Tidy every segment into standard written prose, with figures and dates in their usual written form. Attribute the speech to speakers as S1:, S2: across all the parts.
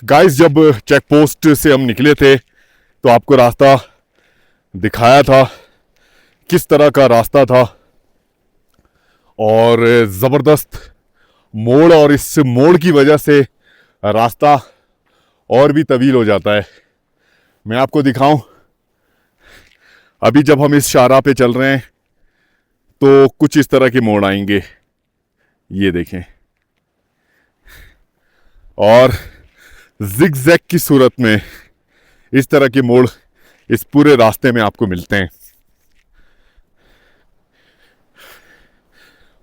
S1: Guys, जब check post से हम निकले थे तो आपको रास्ता दिखाया था, किस तरह का रास्ता था। और ज़बरदस्त मोड़, और इस मोड़ की वजह से रास्ता और भी तवील हो जाता है। मैं आपको दिखाऊं, अभी जब हम इस शाहराह पे चल रहे हैं तो कुछ इस तरह के मोड़ आएंगे, ये देखें। और जिग जैग की सूरत में इस तरह के मोड़ इस पूरे रास्ते में आपको मिलते हैं।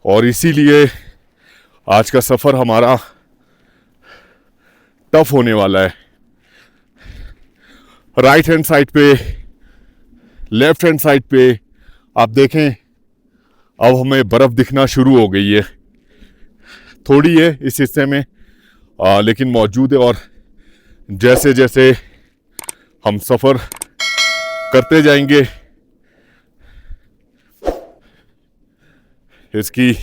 S1: और इसीलिए आज का सफ़र हमारा टफ होने वाला है। राइट हैंड साइड पे, लेफ्ट हैंड साइड पे आप देखें, अब हमें बर्फ़ दिखना शुरू हो गई है। थोड़ी है इस हिस्से में, लेकिन मौजूद है। और जैसे जैसे हम सफ़र करते जाएंगे, इसकी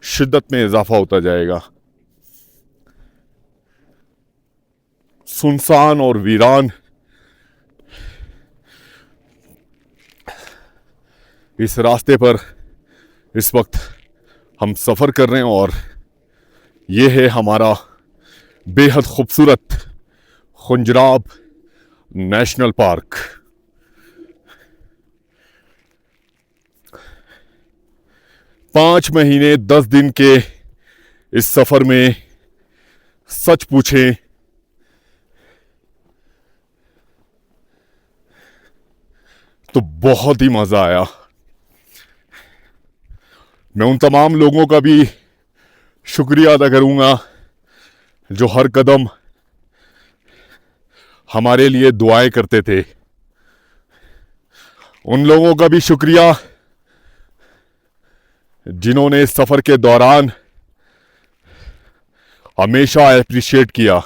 S1: शिद्दत में इजाफा होता जाएगा। सुनसान और वीरान इस रास्ते पर इस वक्त हम सफ़र कर रहे हैं, और ये है हमारा बेहद खूबसूरत खुंजराब नेशनल पार्क। 5 महीने 10 दिन के इस सफ़र में सच पूछें तो बहुत ही मज़ा आया। मैं उन तमाम लोगों का भी शुक्रिया अदा करूंगा जो हर कदम हमारे लिए दुआएं करते थे। उन लोगों का भी शुक्रिया जिन्होंने इस सफ़र के दौरान हमेशा अप्रिशिएट किया।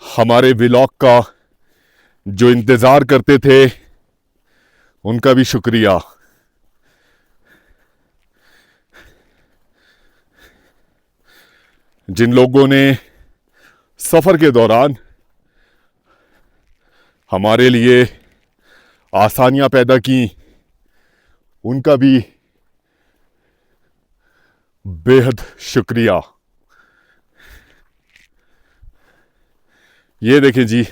S1: हमारे व्लॉग का जो इंतज़ार करते थे, उनका भी शुक्रिया। जिन लोगों ने सफ़र के दौरान हमारे लिए आसानियां पैदा की, उनका भी बेहद शुक्रिया। ये देखें जी,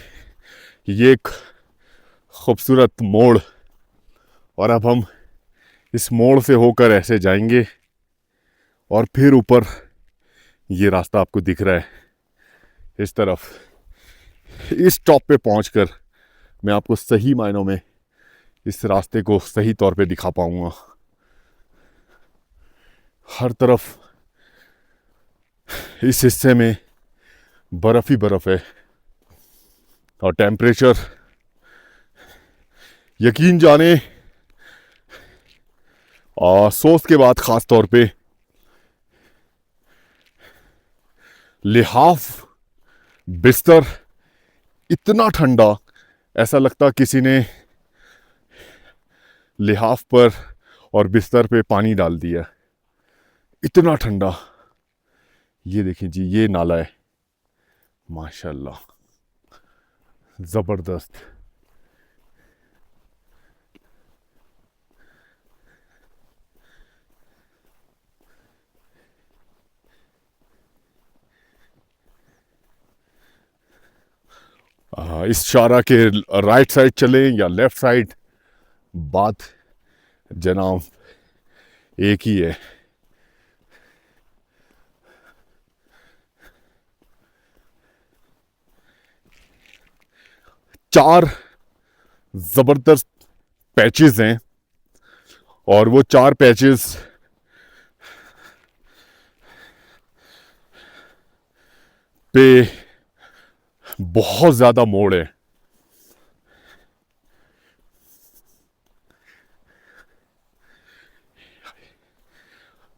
S1: ये एक खूबसूरत मोड़, और अब हम इस मोड़ से होकर ऐसे जाएंगे और फिर ऊपर ये रास्ता आपको दिख रहा है इस तरफ। इस टॉप पे पहुंचकर मैं आपको सही मायनों में इस रास्ते को सही तौर पे दिखा पाऊंगा। हर तरफ इस हिस्से में बर्फ ही बर्फ है, और टेम्परेचर यकीन जाने सोच के बाद ख़ास तौर पे लिहाफ बिस्तर इतना ठंडा, ऐसा लगता किसी ने लिहाफ पर और बिस्तर पे पानी डाल दिया, इतना ठंडा। ये देखिए जी, ये नाला है, माशाल्लाह ज़बरदस्त। इस शाहराह के राइट साइड चलें या लेफ्ट साइड, बात जनाब एक ही है। चार ज़बरदस्त पैचेस हैं, और वो 4 पैचेस पे बहुत ज़्यादा मोड़ है।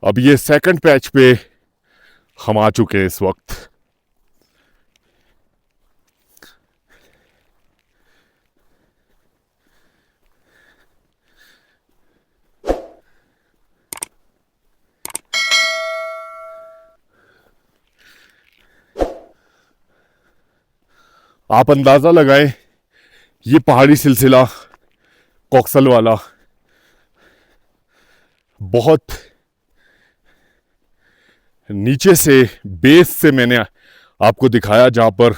S1: अब ये सेकंड पैच पे हम आ चुके हैं इस वक्त। आप अंदाज़ा लगाएं, ये पहाड़ी सिलसिला कॉक्सल वाला बहुत नीचे से, बेस से मैंने आपको दिखाया जहाँ पर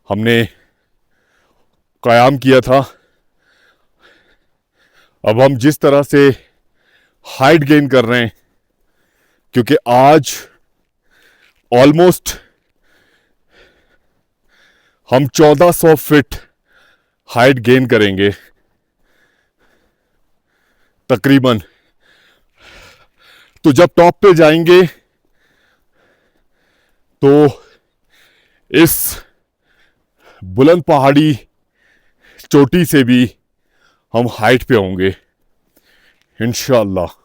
S1: हमने क़याम किया था। अब हम जिस तरह से हाइट गेन कर रहे हैं, क्योंकि आज ऑलमोस्ट हम 1400 फीट हाइट गेन करेंगे तकरीबन। तो जब टॉप पे जाएंगे तो इस बुलंद पहाड़ी चोटी से भी हम हाइट पे होंगे इंशाअल्लाह।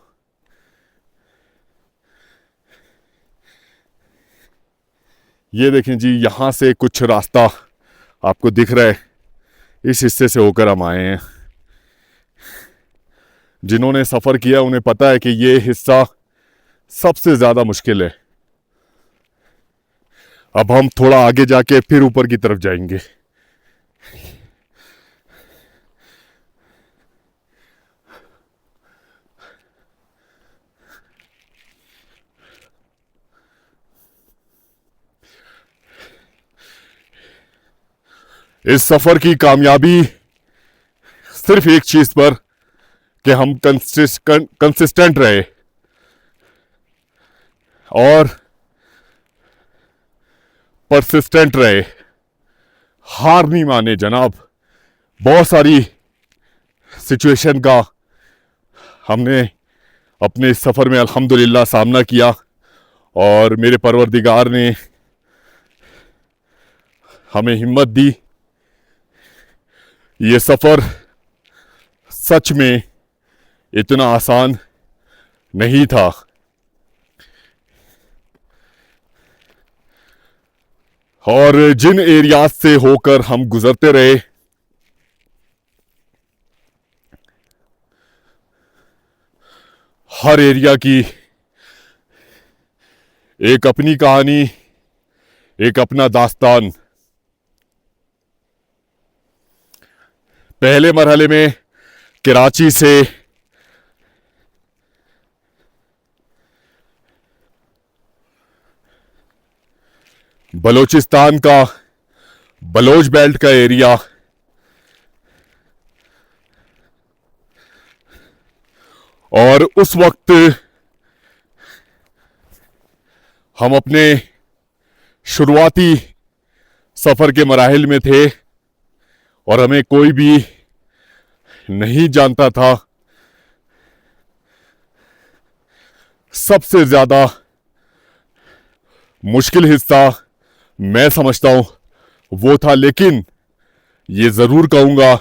S1: ये देखें जी, यहाँ से कुछ रास्ता आपको दिख रहा है, इस हिस्से से होकर हम आए हैं। जिन्होंने सफ़र किया उन्हें पता है कि ये हिस्सा सबसे ज़्यादा मुश्किल है। अब हम थोड़ा आगे जाके फिर ऊपर की तरफ जाएंगे। इस सफ़र की कामयाबी सिर्फ एक चीज़ पर कि हम कंसिस्टेंट रहे और परसिस्टेंट रहे, हार नहीं माने जनाब। बहुत सारी सिचुएशन का हमने अपने इस सफ़र में अल्हम्दुलिल्लाह सामना किया और मेरे परवरदिगार ने हमें हिम्मत दी। ये सफ़र सच में इतना आसान नहीं था। और जिन एरियाज से होकर हम गुजरते रहे, हर एरिया की एक अपनी कहानी, एक अपना दास्तान। पहले मरहले में कराची से बलोचिस्तान का बलोच बेल्ट का एरिया, और उस वक्त हम अपने शुरुआती सफ़र के मराहिल में थे और हमें कोई भी नहीं जानता था। सबसे ज़्यादा मुश्किल हिस्सा मैं समझता हूं वो था, लेकिन ये ज़रूर कहूँगा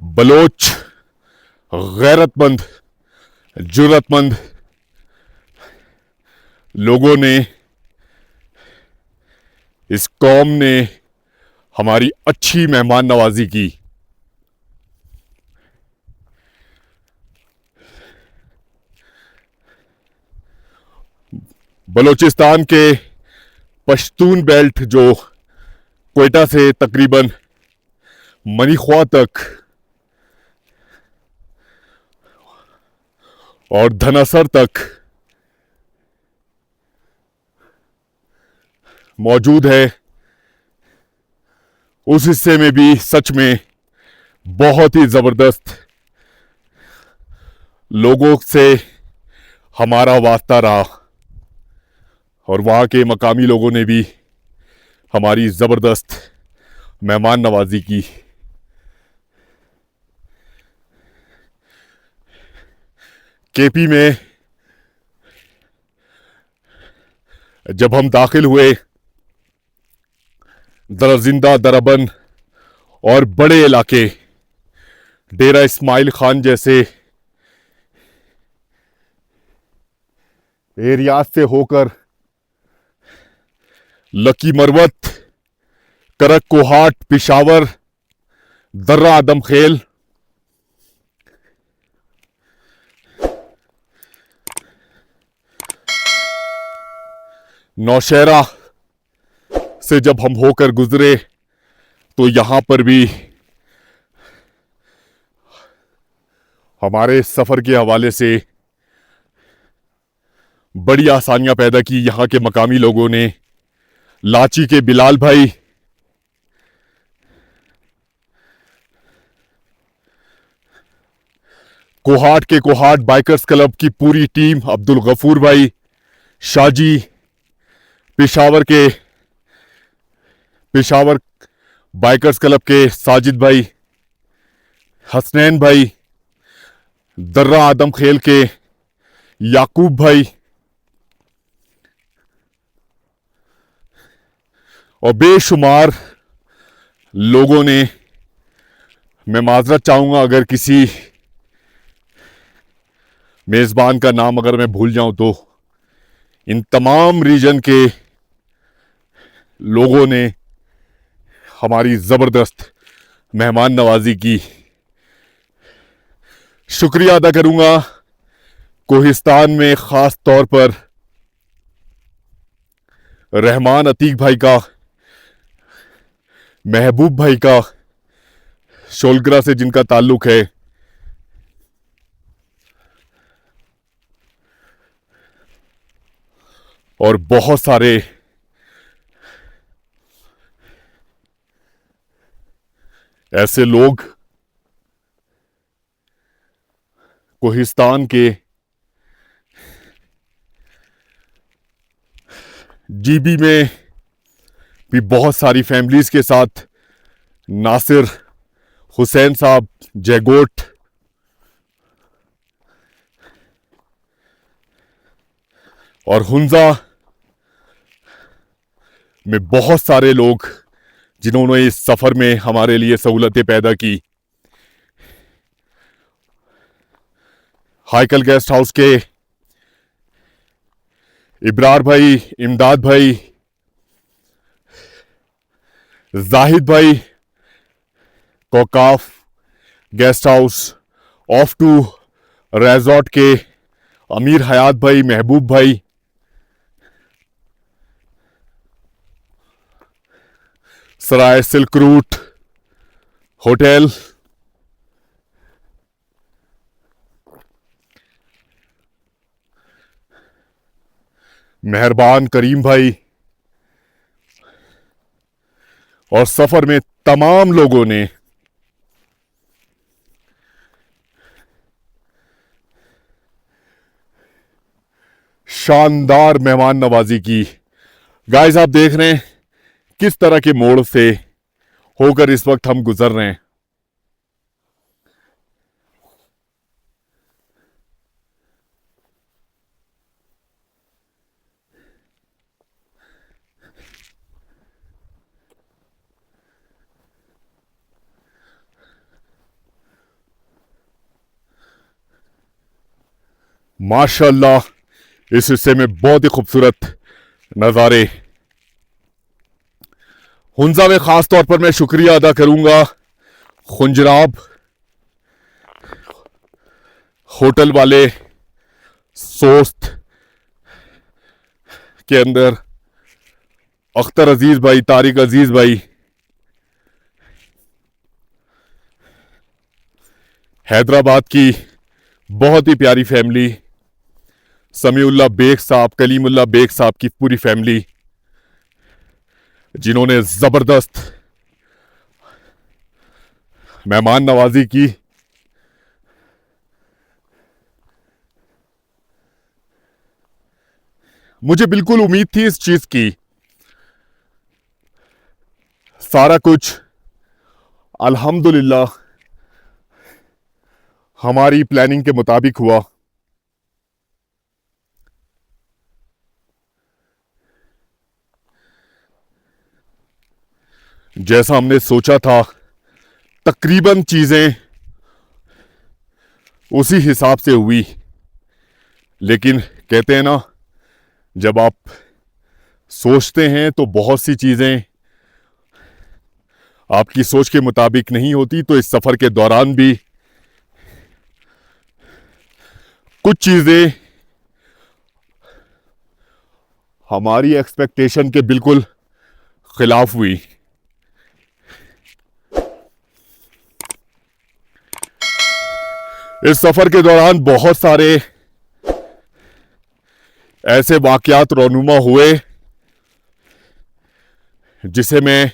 S1: बलोच गैरतमंद, जुर्रतमंद लोगों ने, इस कौम ने हमारी अच्छी मेहमान नवाजी की। बलोचिस्तान के पश्तून बेल्ट जो क्वेटा से तकरीबन मनीख्वा तक और धनासर तक मौजूद है, उस हिस्से में भी सच में बहुत ही ज़बरदस्त लोगों से हमारा वास्ता रहा और वहाँ के मकामी लोगों ने भी हमारी ज़बरदस्त मेहमान नवाजी की। केपी में जब हम दाखिल हुए, दरजिंदा, दरबन और बड़े इलाके, डेरा इस्माइल खान जैसे एरियाज से होकर लकी मरवत, करक कोहाट, पिशावर, दर्रा आदम खेल, नौशहरा, से जब हम होकर गुजरे तो यहां पर भी हमारे सफर के हवाले से बड़ी आसानियां पैदा की यहां के मकामी लोगों ने। लाची के बिलाल भाई, कोहाट के कोहाट बाइकर्स क्लब की पूरी टीम, अब्दुल गफूर भाई, शाजी, पेशावर बाइकर्स क्लब के साजिद भाई, हसनैन भाई, दर्रा आदम खेल के याकूब भाई और बेशुमार लोगों ने। मैं माजरत चाहूंगा अगर किसी मेजबान का नाम अगर मैं भूल जाऊं तो। इन तमाम रीजन के लोगों ने हमारी जबरदस्त मेहमान नवाजी की। शुक्रिया अदा करूंगा कोहिस्तान में खास तौर पर रहमान अतीक भाई का, महबूब भाई का, शोलगरा से जिनका ताल्लुक है, और बहुत सारे ऐसे लोग कोहिस्तान के जीबी में भी बहुत सारी फैमिलीज के साथ, नासिर हुसैन साहब जयगोट, और हुंजा में बहुत सारे लोग जिन्होंने इस सफर में हमारे लिए सहूलतें पैदा की। हाइकल गेस्ट हाउस के इब्रार भाई, इमदाद भाई, जाहिद भाई, Kokaf guest house, off two resort के अमीर हयात भाई, महबूब भाई, सराय सिल्क रूट होटल, मेहरबान करीम भाई, और सफर में तमाम लोगों ने शानदार मेहमान नवाजी की। गाइस, आप देख रहे हैं किस तरह के मोड़ से होकर इस वक्त हम गुजर रहे हैं। माशाल्लाह, इस हिस्से में बहुत ही खूबसूरत नज़ारे। हुंजा में खास तौर पर मैं शुक्रिया अदा करूंगा खुंजराब होटल वाले, सोस्त के अंदर अख्तर अजीज भाई, तारिक अजीज भाई, हैदराबाद की बहुत ही प्यारी फैमिली, समीउल्लाह बेग साहब, कलीमुल्लाह बेग साहब की पूरी फैमिली, जिन्होंने जबरदस्त मेहमान नवाजी की। मुझे बिल्कुल उम्मीद थी इस चीज की। सारा कुछ अल्हम्दुलिल्लाह हमारी प्लानिंग के मुताबिक हुआ। जैसा हमने सोचा था तकरीबन चीजें उसी हिसाब से हुई। लेकिन कहते हैं ना, जब आप सोचते हैं तो बहुत सी चीजें आपकी सोच के मुताबिक नहीं होती। तो इस सफर के दौरान भी कुछ चीजें हमारी एक्सपेक्टेशन के बिल्कुल खिलाफ हुई। इस सफर के दौरान बहुत सारे ऐसे वाकयात रोनुमा हुए जिसे मैं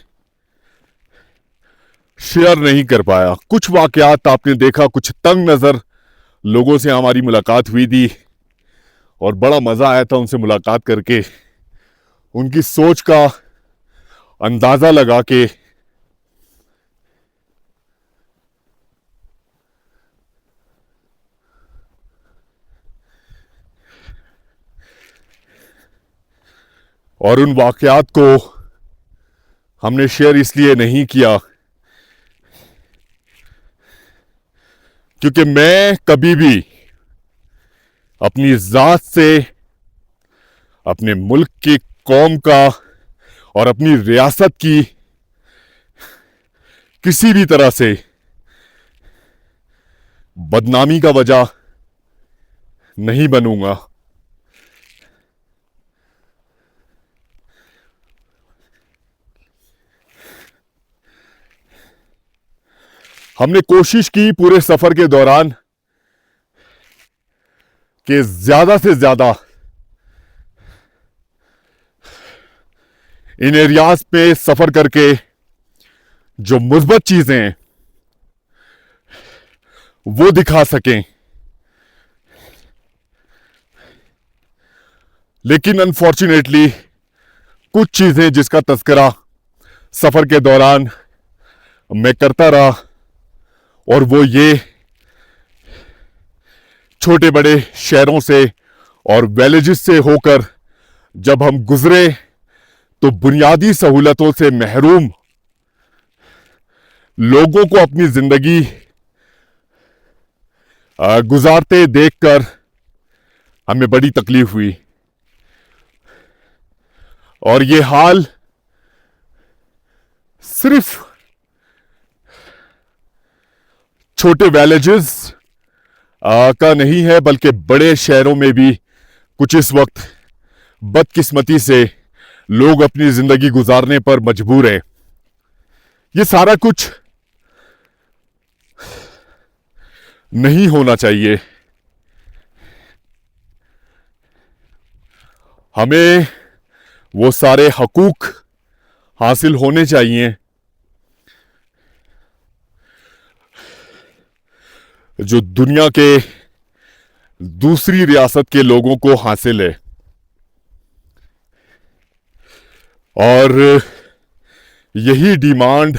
S1: शेयर नहीं कर पाया। कुछ वाकयात आपने देखा, कुछ तंग नजर लोगों से हमारी मुलाकात हुई थी और बड़ा मजा आया था उनसे मुलाकात करके, उनकी सोच का अंदाजा लगा के। और उन वाकयात को हमने शेयर इसलिए नहीं किया क्योंकि मैं कभी भी अपनी जात से, अपने मुल्क की कौम का और अपनी रियासत की किसी भी तरह से बदनामी का वजह नहीं बनूंगा। हमने कोशिश की पूरे सफर के दौरान कि ज्यादा से ज्यादा इन एरियाज पे सफर करके जो मुस्बत चीजें हैं वो दिखा सकें। लेकिन अनफॉर्चुनेटली कुछ चीजें जिसका तस्करा सफर के दौरान मैं करता रहा, और वो ये छोटे बड़े शहरों से और विलेजेस से होकर जब हम गुजरे तो बुनियादी सहूलतों से महरूम लोगों को अपनी जिंदगी गुजारते देखकर हमें बड़ी तकलीफ हुई। और ये हाल सिर्फ छोटे विलेजेस का नहीं है, बल्कि बड़े शहरों में भी कुछ इस वक्त बदकिस्मती से लोग अपनी जिंदगी गुजारने पर मजबूर हैं। ये सारा कुछ नहीं होना चाहिए। हमें वो सारे हकूक हासिल होने चाहिए जो दुनिया के दूसरी रियासत के लोगों को हासिल है। और यही डिमांड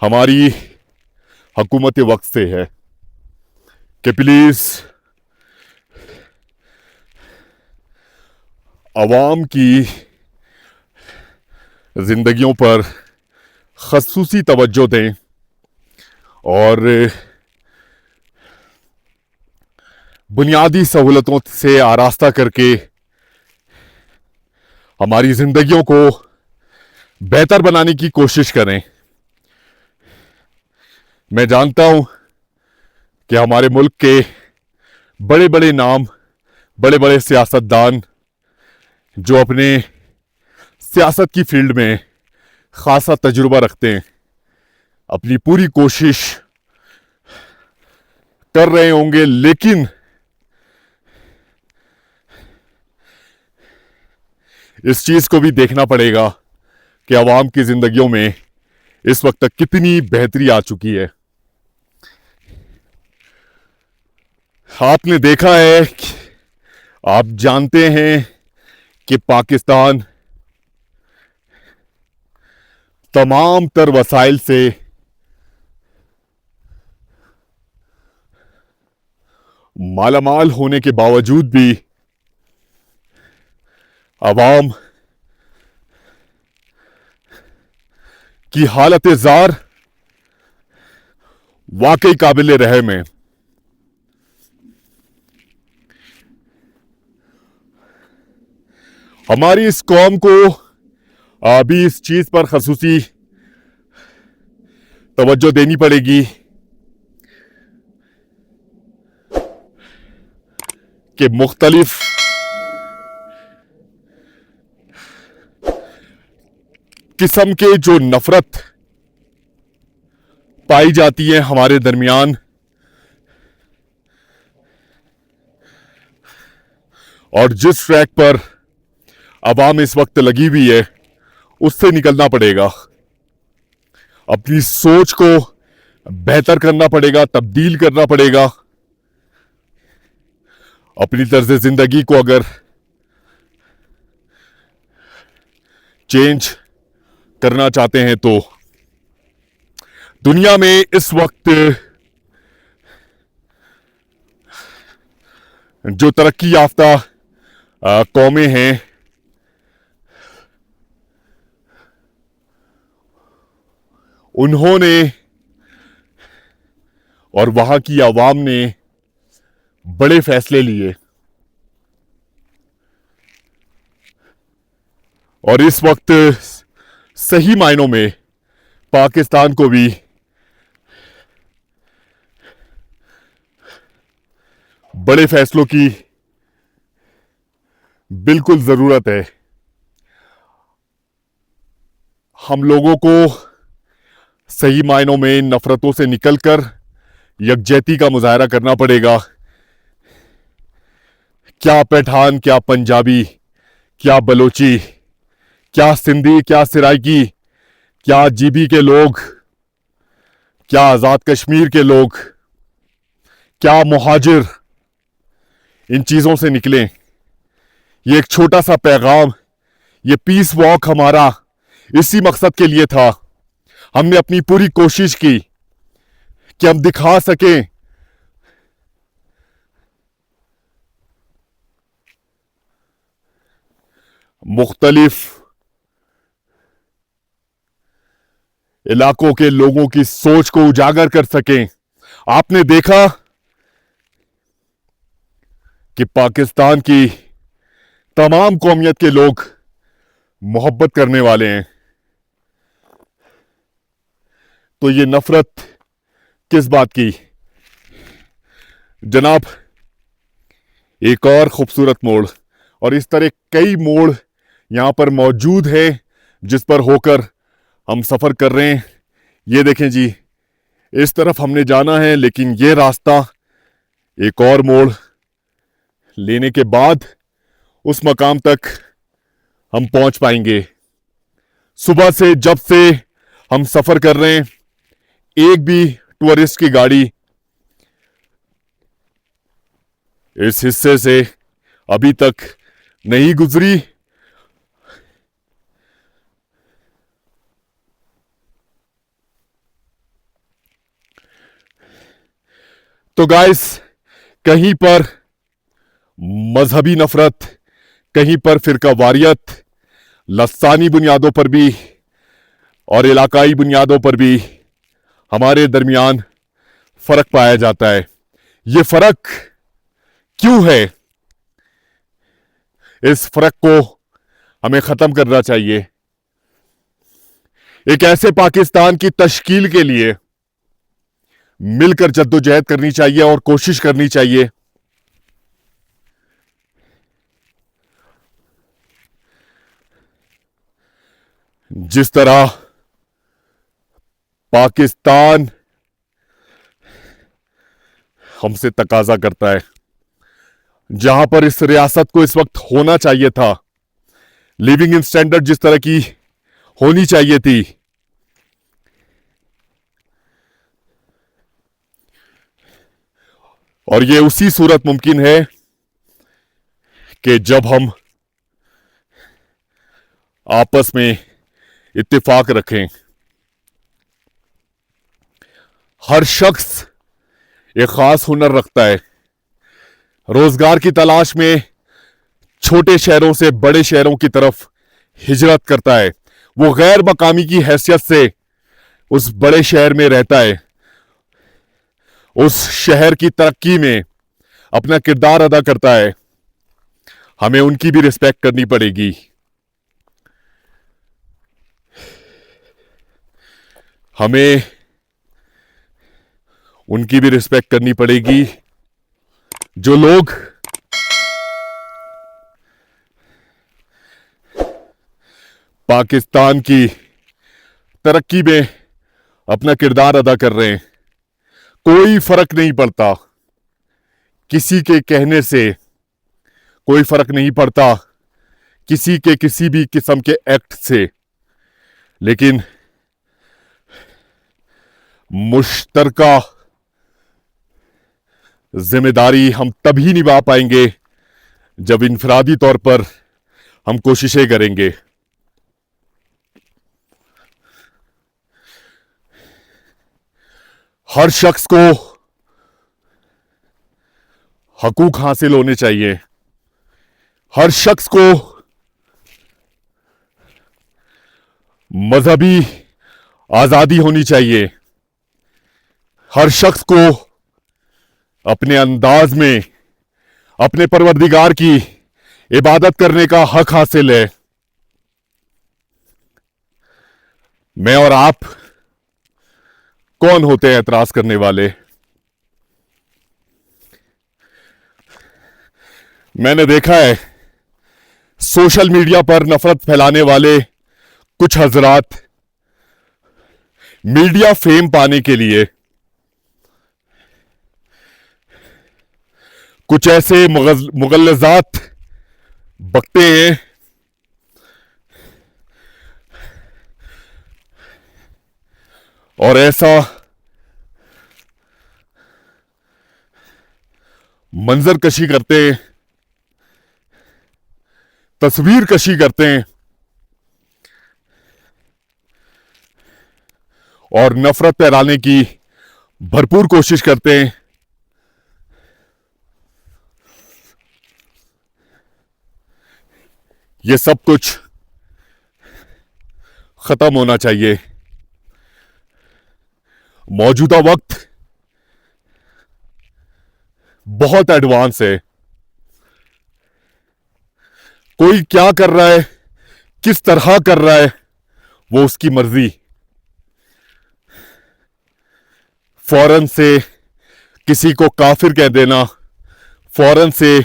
S1: हमारी हुकूमत वक्त से है कि प्लीज अवाम की जिंदगियों पर खसूसी तवज्जो दें और बुनियादी सहूलतों से आरास्ता करके हमारी जिंदगियों को बेहतर बनाने की कोशिश करें। मैं जानता हूं कि हमारे मुल्क के बड़े बड़े नाम, बड़े बड़े सियासतदान जो अपने सियासत की फील्ड में खासा तजुर्बा रखते हैं, अपनी पूरी कोशिश कर रहे होंगे, लेकिन इस चीज को भी देखना पड़ेगा कि अवाम की जिंदगियों में इस वक्त तक कितनी बेहतरी आ चुकी है। आपने देखा है, आप जानते हैं कि पाकिस्तान तमाम तर वसाइल से मालामाल होने के बावजूद भी अवाम की हालत जार वाकई काबिल रहम है। हमारी इस कौम को अभी इस चीज पर खसूसी तवज्जो देनी पड़ेगी कि किस्म के जो नफरत पाई जाती है हमारे दरमियान, और जिस ट्रैक पर अवाम इस वक्त लगी हुई है, उससे निकलना पड़ेगा। अपनी सोच को बेहतर करना पड़ेगा, तब्दील करना पड़ेगा। अपनी तर्ज जिंदगी को अगर चेंज करना चाहते हैं तो दुनिया में इस वक्त जो तरक्की याफ्ता कौमें हैं, उन्होंने और वहां की आवाम ने बड़े फैसले लिए, और इस वक्त सही मायनों में पाकिस्तान को भी बड़े फैसलों की बिल्कुल जरूरत है। हम लोगों को सही मायनों में नफरतों से निकलकर यकजहती का मुजाहरा करना पड़ेगा। क्या पठान, क्या पंजाबी, क्या बलोची, क्या सिंधी, क्या सिराइकी, क्या जीबी के लोग, क्या आजाद कश्मीर के लोग, क्या मुहाजिर इन चीजों से निकलें। ये एक छोटा सा पैगाम, ये पीस वॉक हमारा इसी मकसद के लिए था। हमने अपनी पूरी कोशिश की कि हम दिखा सकें मुख्तलिफ इलाकों के लोगों की सोच को उजागर कर सकें। आपने देखा कि पाकिस्तान की तमाम कौमियत के लोग मोहब्बत करने वाले हैं, तो ये नफरत किस बात की। जनाब, एक और खूबसूरत मोड़, और इस तरह कई मोड़ यहां पर मौजूद है जिस पर होकर हम सफर कर रहे हैं। ये देखें जी, इस तरफ हमने जाना है, लेकिन ये रास्ता एक और मोड़ लेने के बाद उस मकाम तक हम पहुंच पाएंगे। सुबह से जब से हम सफर कर रहे हैं, एक भी टूरिस्ट की गाड़ी इस हिस्से से अभी तक नहीं गुजरी। तो गाइस, कहीं पर मजहबी नफरत, कहीं पर फिरका वारियत, लसानी बुनियादों पर भी और इलाकाई बुनियादों पर भी हमारे दरमियान फर्क पाया जाता है। ये फर्क क्यों है? इस फर्क को हमें खत्म करना चाहिए। एक ऐसे पाकिस्तान की तश्कील के लिए मिलकर जद्दोजहद करनी चाहिए और कोशिश करनी चाहिए। जिस तरह पाकिस्तान हमसे तकाजा करता है, जहां पर इस रियासत को इस वक्त होना चाहिए था, लिविंग इन स्टैंडर्ड जिस तरह की होनी चाहिए थी, और ये उसी सूरत मुमकिन है कि जब हम आपस में इत्तेफाक रखें। हर शख्स एक खास हुनर रखता है, रोजगार की तलाश में छोटे शहरों से बड़े शहरों की तरफ हिजरत करता है। वो गैर मकामी की हैसियत से उस बड़े शहर में रहता है, उस शहर की तरक्की में अपना किरदार अदा करता है। हमें उनकी भी रिस्पेक्ट करनी पड़ेगी। हमें उनकी भी रिस्पेक्ट करनी पड़ेगी जो लोग पाकिस्तान की तरक्की में अपना किरदार अदा कर रहे हैं। कोई फर्क नहीं पड़ता किसी के कहने से, कोई फर्क नहीं पड़ता किसी के किसी भी किस्म के एक्ट से, लेकिन मुश्तरका जिम्मेदारी हम तभी निभा पाएंगे जब इनफरादी तौर पर हम कोशिशें करेंगे। हर शख्स को हकूक हासिल होने चाहिए, हर शख्स को मजहबी आजादी होनी चाहिए, हर शख्स को अपने अंदाज में अपने परवरदिगार की इबादत करने का हक हासिल है। मैं और आप कौन होते हैं एतराज करने वाले? मैंने देखा है सोशल मीडिया पर नफरत फैलाने वाले कुछ हजरात मीडिया फेम पाने के लिए कुछ ऐसे मुगल्लजात बकते हैं और ऐसा मंजर कशी करते हैं, तस्वीर कशी करते हैं और नफरत फैलाने की भरपूर कोशिश करते हैं। ये सब कुछ खत्म होना चाहिए। मौजूदा वक्त बहुत एडवांस है। कोई क्या कर रहा है, किस तरह कर रहा है, वो उसकी मर्जी। फौरन से किसी को काफिर कह देना, फौरन से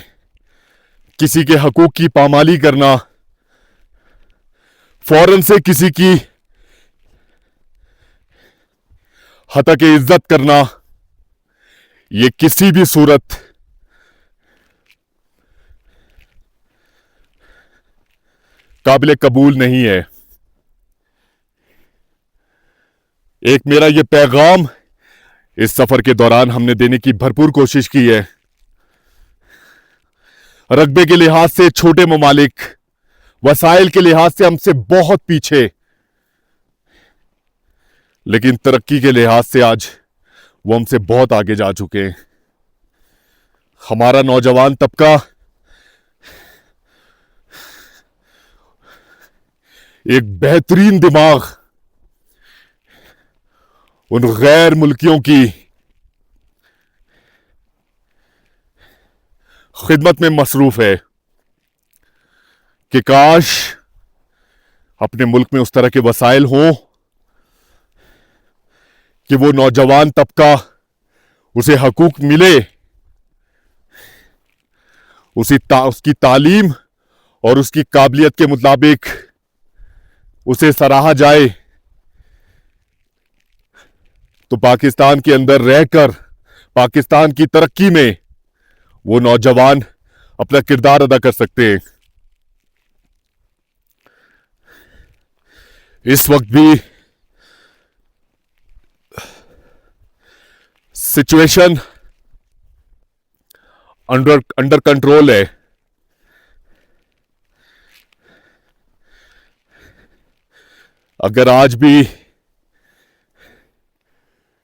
S1: किसी के हकूक की पामाली करना, फौरन से किसी की हतक इज्जत करना, ये किसी भी सूरत काबिल कबूल नहीं है। एक मेरा ये पैगाम इस सफर के दौरान हमने देने की भरपूर कोशिश की है। रकबे के लिहाज से छोटे ममालिक, वसाइल के लिहाज से हमसे बहुत पीछे, लेकिन तरक्की के लिहाज से आज वो हमसे बहुत आगे जा चुके हैं। हमारा नौजवान तबका एक बेहतरीन दिमाग उन गैर मुल्कियों की खिदमत में मसरूफ है कि काश अपने मुल्क में उस तरह के वसाइल हों कि वो नौजवान तबका उसे हकूक मिले, उसकी तालीम और उसकी काबिलियत के मुताबिक उसे सराहा जाए, तो पाकिस्तान के अंदर रहकर पाकिस्तान की तरक्की में वो नौजवान अपना किरदार अदा कर सकते हैं। इस वक्त भी सिचुएशन अंडर कंट्रोल है। अगर आज भी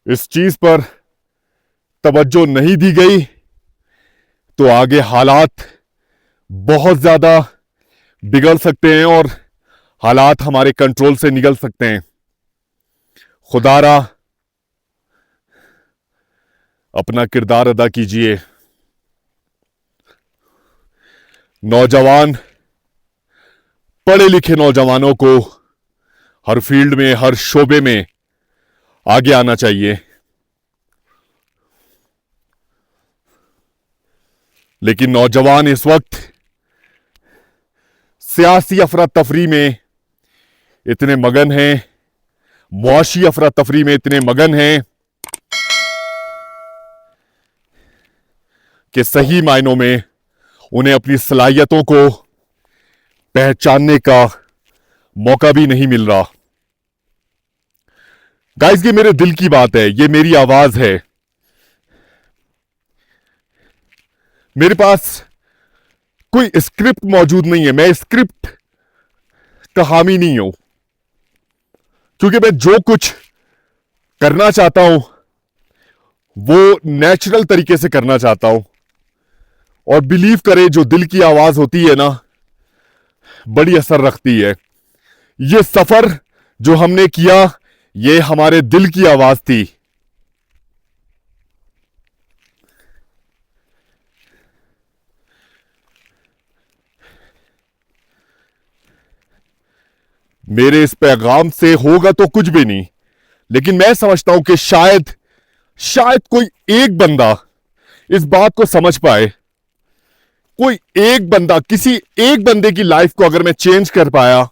S1: इस चीज पर तवज्जो नहीं दी गई तो आगे हालात बहुत ज्यादा बिगड़ सकते हैं और हालात हमारे कंट्रोल से निकल सकते हैं। खुदारा अपना किरदार अदा कीजिए। नौजवान, पढ़े लिखे नौजवानों को हर फील्ड में, हर शोबे में आगे आना चाहिए, लेकिन नौजवान इस वक्त सियासी अफरा तफरी में इतने मगन हैं, मुआशी अफरा तफरी में इतने मगन हैं कि सही मायनों में उन्हें अपनी सलाहियतों को पहचानने का मौका भी नहीं मिल रहा। गाइस, ये मेरे दिल की बात है, ये मेरी आवाज है। मेरे पास कोई स्क्रिप्ट मौजूद नहीं है, मैं स्क्रिप्ट का हामी नहीं हूं, क्योंकि मैं जो कुछ करना चाहता हूं वो नेचुरल तरीके से करना चाहता हूं। और बिलीव करें, जो दिल की आवाज होती है ना, बड़ी असर रखती है। ये सफर जो हमने किया, ये हमारे दिल की आवाज थी। मेरे इस पैगाम से होगा तो कुछ भी नहीं, लेकिन मैं समझता हूं कि शायद कोई एक बंदा इस बात को समझ पाए। कोई एक बंदा, किसी एक बंदे की लाइफ को अगर मैं चेंज कर पाया,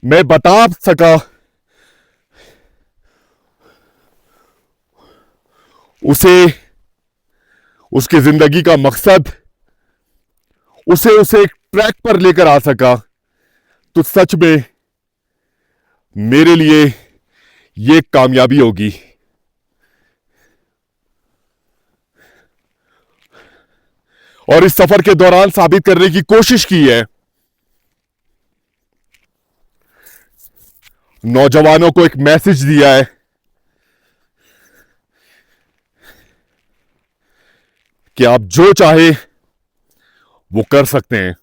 S1: मैं बता सका उसे उसकी जिंदगी का मकसद, उसे एक ट्रैक पर लेकर आ सका, तो सच में मेरे लिए यह कामयाबी होगी। और इस सफर के दौरान साबित करने की कोशिश की है। नौजवानों को एक मैसेज दिया है कि आप जो चाहे वो कर सकते हैं।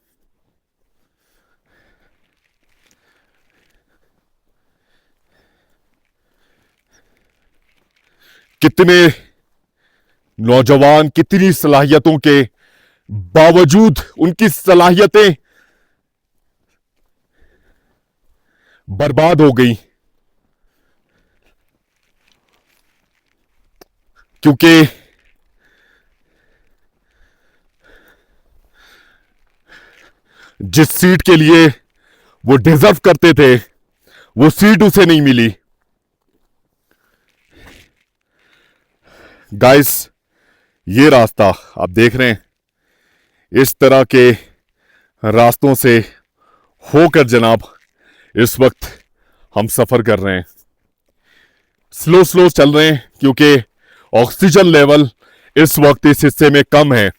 S1: कितने नौजवान कितनी सलाहियतों के बावजूद उनकी सलाहियतें बर्बाद हो गई, क्योंकि जिस सीट के लिए वो डिजर्व करते थे वो सीट उसे नहीं मिली। गाइस, ये रास्ता आप देख रहे हैं, इस तरह के रास्तों से होकर जनाब इस वक्त हम सफर कर रहे हैं। स्लो चल रहे हैं, क्योंकि ऑक्सीजन लेवल इस वक्त इस हिस्से में कम है।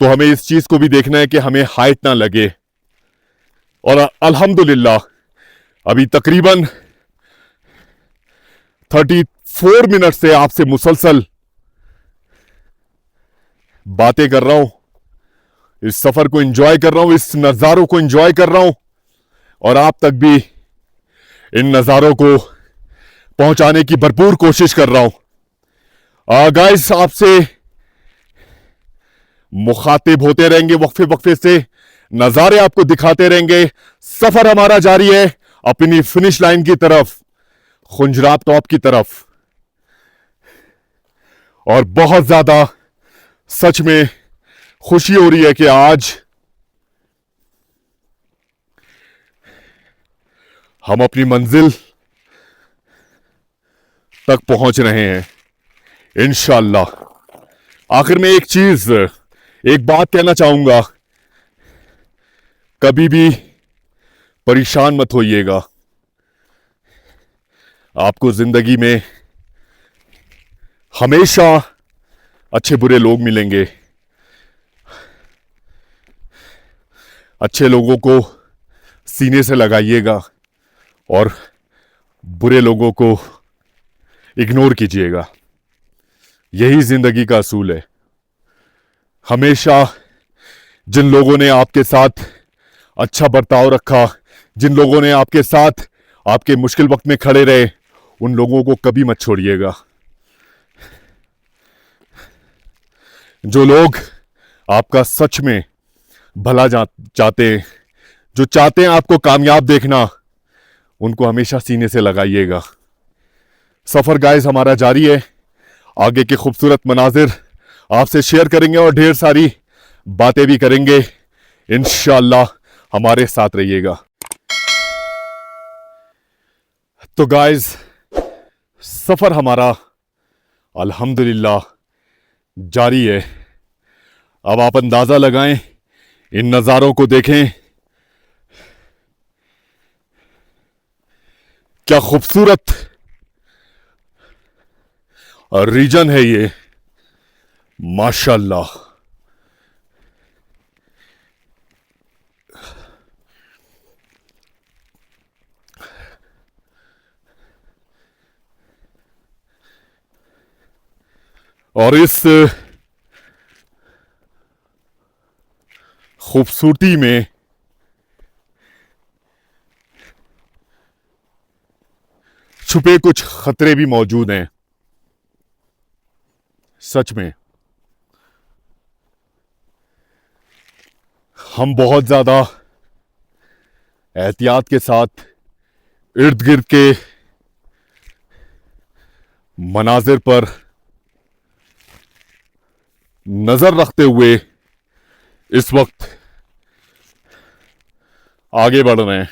S1: तो हमें इस चीज को भी देखना है कि हमें हाइट ना लगे। और अल्हम्दुलिल्लाह अभी तकरीबन 34 मिनट से आपसे मुसलसल बातें कर रहा हूं, इस सफर को एंजॉय कर रहा हूं, इस नजारों को एंजॉय कर रहा हूं, और आप तक भी इन नजारों को पहुंचाने की भरपूर कोशिश कर रहा हूं। गाइस, आपसे मुखातिब होते रहेंगे, वक्फे वक्फे से नजारे आपको दिखाते रहेंगे। सफर हमारा जारी है अपनी फिनिश लाइन की तरफ, खुंजरात टॉप की तरफ। और बहुत ज्यादा सच में खुशी हो रही है कि आज हम अपनी मंजिल तक पहुंच रहे हैं इंशाअल्लाह। आखिर में एक बात कहना चाहूंगा, कभी भी परेशान मत होइएगा। आपको जिंदगी में हमेशा अच्छे बुरे लोग मिलेंगे। अच्छे लोगों को सीने से लगाइएगा और बुरे लोगों को इग्नोर कीजिएगा। यही जिंदगी का असूल है। हमेशा जिन लोगों ने आपके साथ अच्छा बर्ताव रखा, जिन लोगों ने आपके साथ आपके मुश्किल वक्त में खड़े रहे, उन लोगों को कभी मत छोड़िएगा। जो लोग आपका सच में भला चाहते हैं, जो चाहते हैं आपको कामयाब देखना, उनको हमेशा सीने से लगाइएगा। सफर गाइस हमारा जारी है। आगे के खूबसूरत मनाजिर आपसे शेयर करेंगे और ढेर सारी बातें भी करेंगे। इंशाअल्लाह हमारे साथ रहिएगा। तो गाइस, सफर हमारा अल्हम्दुलिल्लाह जारी है। अब आप अंदाजा लगाएं, इन नज़ारों को देखें, क्या खूबसूरत रीजन है ये, माशाल्लाह। और इस खूबसूरती में छुपे कुछ खतरे भी मौजूद हैं। सच में हम बहुत ज्यादा एहतियात के साथ इर्द गिर्द के मनाजिर पर नजर रखते हुए इस वक्त आगे बढ़ रहे हैं।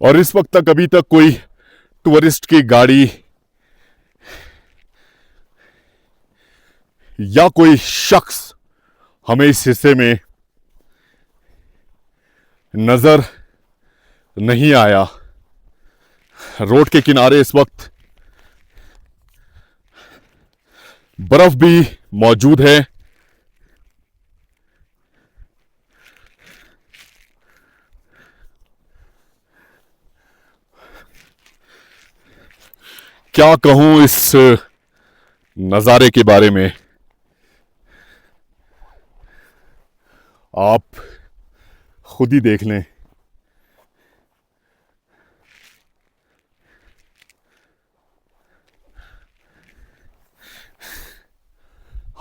S1: और इस वक्त तक अभी तक कोई टूरिस्ट की गाड़ी या कोई शख्स हमें इस हिस्से में नजर नहीं आया। रोड के किनारे इस वक्त बर्फ भी मौजूद है। क्या कहूं इस नजारे के बारे में, आप खुद ही देख लें।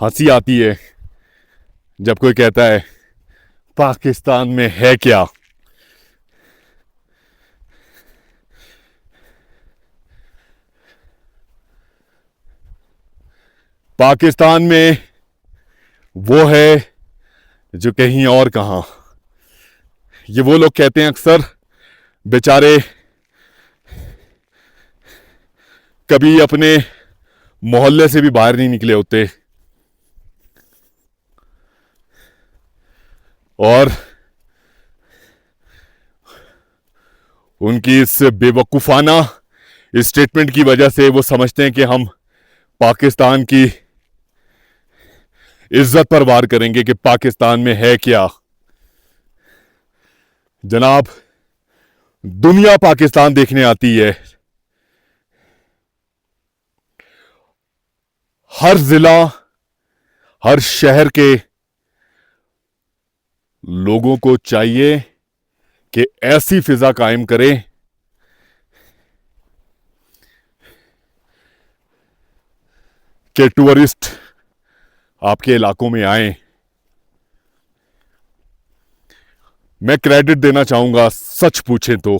S1: हंसी आती है जब कोई कहता है पाकिस्तान में है क्या। पाकिस्तान में वो है जो कहीं और कहां। ये वो लोग कहते हैं अक्सर, बेचारे कभी अपने मोहल्ले से भी बाहर नहीं निकले होते और उनकी इस बेवकूफाना स्टेटमेंट की वजह से वो समझते हैं कि हम पाकिस्तान की इज्जत पर वार करेंगे कि पाकिस्तान में है क्या। जनाब, दुनिया पाकिस्तान देखने आती है। हर जिला, हर शहर के लोगों को चाहिए कि ऐसी फिजा कायम करें कि टूरिस्ट आपके इलाकों में आए। मैं क्रेडिट देना चाहूंगा, सच पूछें तो,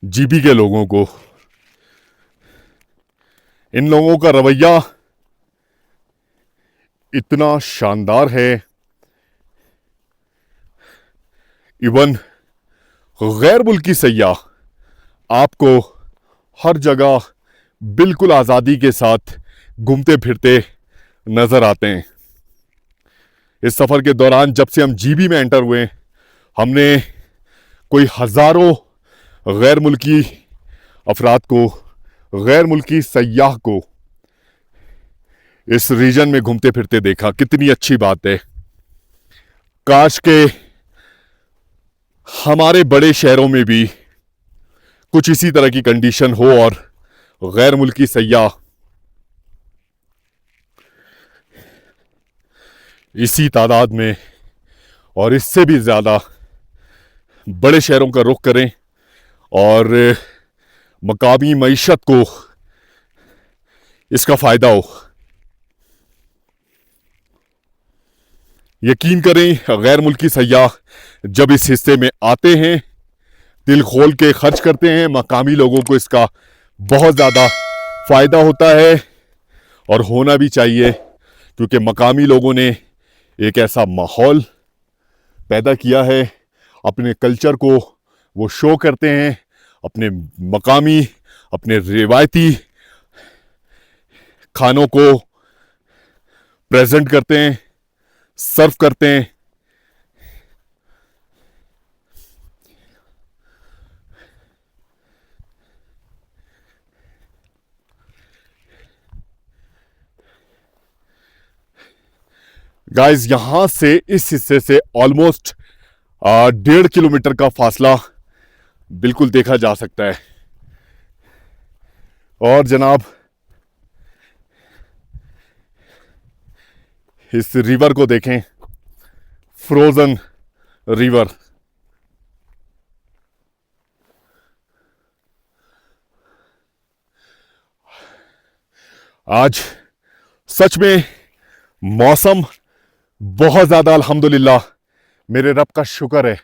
S1: जीबी के लोगों को। इन लोगों का रवैया इतना शानदार है, इवन गैर मुल्की सयाह आपको हर जगह बिल्कुल आज़ादी के साथ घूमते फिरते नजर आते हैं। इस सफ़र के दौरान जब से हम जीबी में एंटर हुए, हमने कोई हज़ारों गैर मुल्की अफराद को, गैर मुल्की सयाह को इस रीजन में घूमते फिरते देखा। कितनी अच्छी बात है। काश के हमारे बड़े शहरों में भी कुछ इसी तरह की कंडीशन हो और गैर मुल्की सयाह इसी तादाद में और इससे भी ज़्यादा बड़े शहरों का रुख करें और मकामी मईशत को इसका फ़ायदा हो। यकीन करें गैर मुल्की सयाह जब इस हिस्से में आते हैं दिल खोल के खर्च करते हैं, मकामी लोगों को इसका बहुत ज़्यादा फ़ायदा होता है और होना भी चाहिए, क्योंकि मकामी लोगों ने एक ऐसा माहौल पैदा किया है, अपने कल्चर को वो शो करते हैं, अपने मकामी अपने रिवायती खानों को प्रेजेंट करते हैं, सर्व करते हैं। गाइस यहां से इस हिस्से से ऑलमोस्ट 1.5 किलोमीटर का फासला बिल्कुल देखा जा सकता है। और जनाब इस रिवर को देखें, फ्रोजन रिवर। आज सच में मौसम बहुत ज्यादा, अल्हम्दुलिल्लाह, मेरे रब का शुक्र है,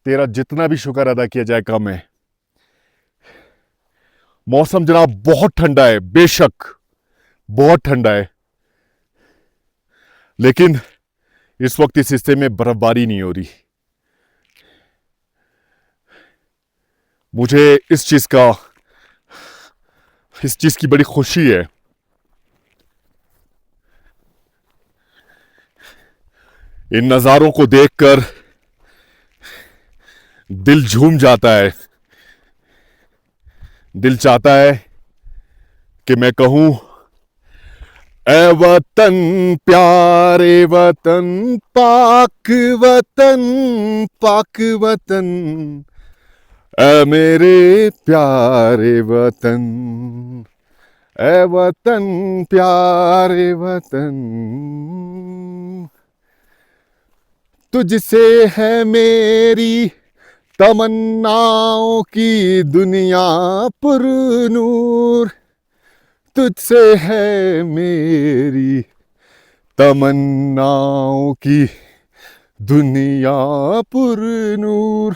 S1: तेरा जितना भी शुक्र अदा किया जाए कम है। मौसम जनाब बहुत ठंडा है, बेशक बहुत ठंडा है, लेकिन इस वक्त इस हिस्से में बर्फबारी नहीं हो रही। मुझे इस चीज की बड़ी खुशी है। इन नज़ारों को देखकर दिल झूम जाता है। दिल चाहता है कि मैं कहूं, ए वतन प्यारे वतन, पाक वतन, पाक वतन, ए मेरे प्यारे वतन, ए वतन प्यारे वतन, तुझसे है मेरी तमन्नाओं की दुनिया पुरनूर, तुझसे है मेरी तमन्नाओं की दुनिया पुरनूर,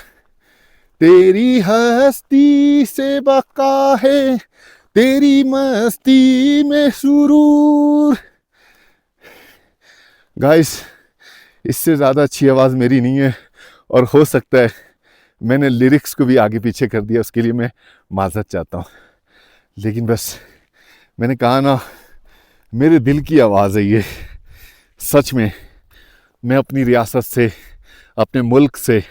S1: तेरी हस्ती से बका है, तेरी मस्ती में सुरूर। गाइस इससे ज़्यादा अच्छी आवाज़ मेरी नहीं है, और हो सकता है मैंने लिरिक्स को भी आगे पीछे कर दिया, उसके लिए मैं माज़रत चाहता हूँ। लेकिन बस मैंने कहा ना, मेरे दिल की आवाज़ है ये। सच में मैं अपनी रियासत से, अपने मुल्क से,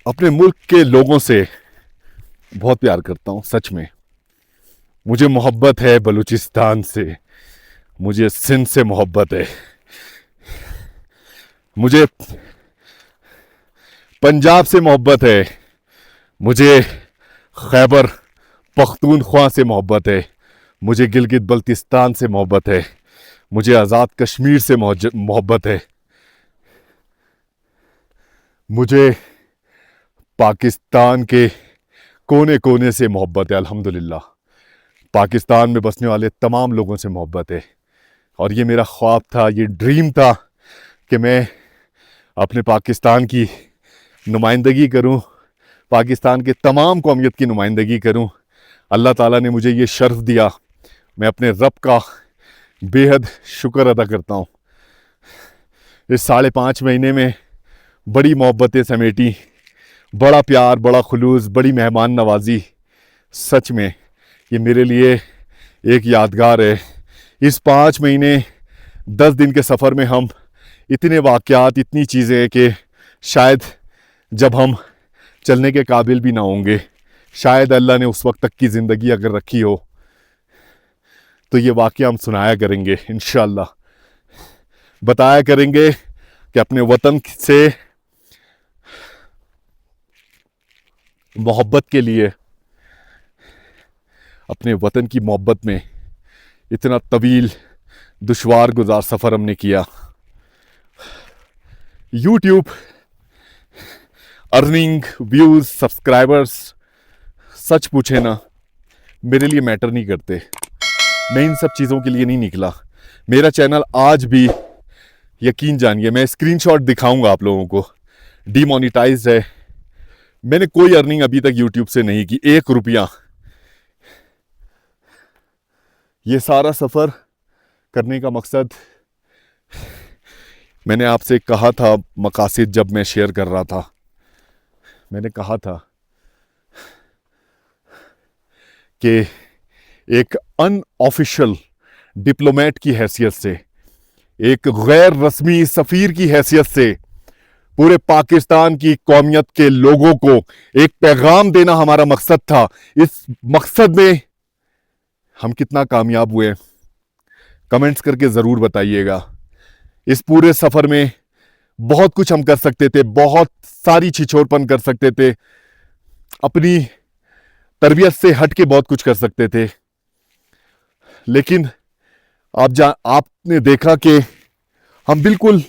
S1: अपने मुल्क के लोगों से बहुत प्यार करता हूँ। सच में मुझे मोहब्बत है बलूचिस्तान से, मुझे सिंध से मोहब्बत है, मुझे पंजाब से मोहब्बत है, मुझे खैबर पख्तूनख्वा से मोहब्बत है, मुझे गिलगित बल्तिस्तान से मोहब्बत है, मुझे आज़ाद कश्मीर से मोहब्बत है, मुझे पाकिस्तान के कोने कोने से मोहब्बत है। अल्हम्दुलिल्लाह पाकिस्तान में बसने वाले तमाम लोगों से मोहब्बत है। और ये मेरा ख्वाब था, ये ड्रीम था कि मैं अपने पाकिस्तान की नुमाइंदगी करूं, पाकिस्तान के तमाम कौमियत की नुमाइंदगी करूं। अल्लाह ताला ने मुझे ये शर्फ दिया, मैं अपने रब का बेहद शुक्र अदा करता हूं। इस 5.5 महीने में बड़ी मोहब्बतें समेटी, बड़ा प्यार, बड़ा खुलूस, बड़ी मेहमान नवाजी। सच में ये मेरे लिए एक यादगार है। इस 5 महीने 10 दिन के सफ़र में हम इतने वाक़यात, इतनी चीज़ें कि शायद जब हम चलने के काबिल भी ना होंगे, शायद अल्लाह ने उस वक्त तक की ज़िंदगी अगर रखी हो तो ये वाक़या हम सुनाया करेंगे इंशाअल्लाह, बताया करेंगे कि अपने वतन से मोहब्बत के लिए, अपने वतन की मोहब्बत में इतना तवील दुश्वार गुजार सफ़र हमने किया। यूट्यूब अर्निंग, व्यूज़, सब्सक्राइबर्स, सच पूछे ना मेरे लिए मैटर नहीं करते। मैं इन सब चीज़ों के लिए नहीं निकला। मेरा चैनल आज भी, यकीन जानिए, मैं स्क्रीनशॉट दिखाऊंगा आप लोगों को, डीमोनेटाइज्ड है। मैंने कोई अर्निंग अभी तक यूट्यूब से नहीं की, 1 रुपया। ये सारा सफ़र करने का मकसद, मैंने आपसे कहा था मकासद, जब मैं शेयर कर रहा था, मैंने कहा था कि एक अनऑफिशियल डिप्लोमेट की हैसियत से, एक गैर रस्मी सफ़ीर की हैसियत से पूरे पाकिस्तान की कौमियत के लोगों को एक पैगाम देना हमारा मकसद था। इस मकसद में हम कितना कामयाब हुए, कमेंट्स करके ज़रूर बताइएगा। इस पूरे सफ़र में बहुत कुछ हम कर सकते थे, बहुत सारी छिछोरपन कर सकते थे, अपनी तरबियत से हट के बहुत कुछ कर सकते थे, लेकिन आपने देखा कि हम बिल्कुल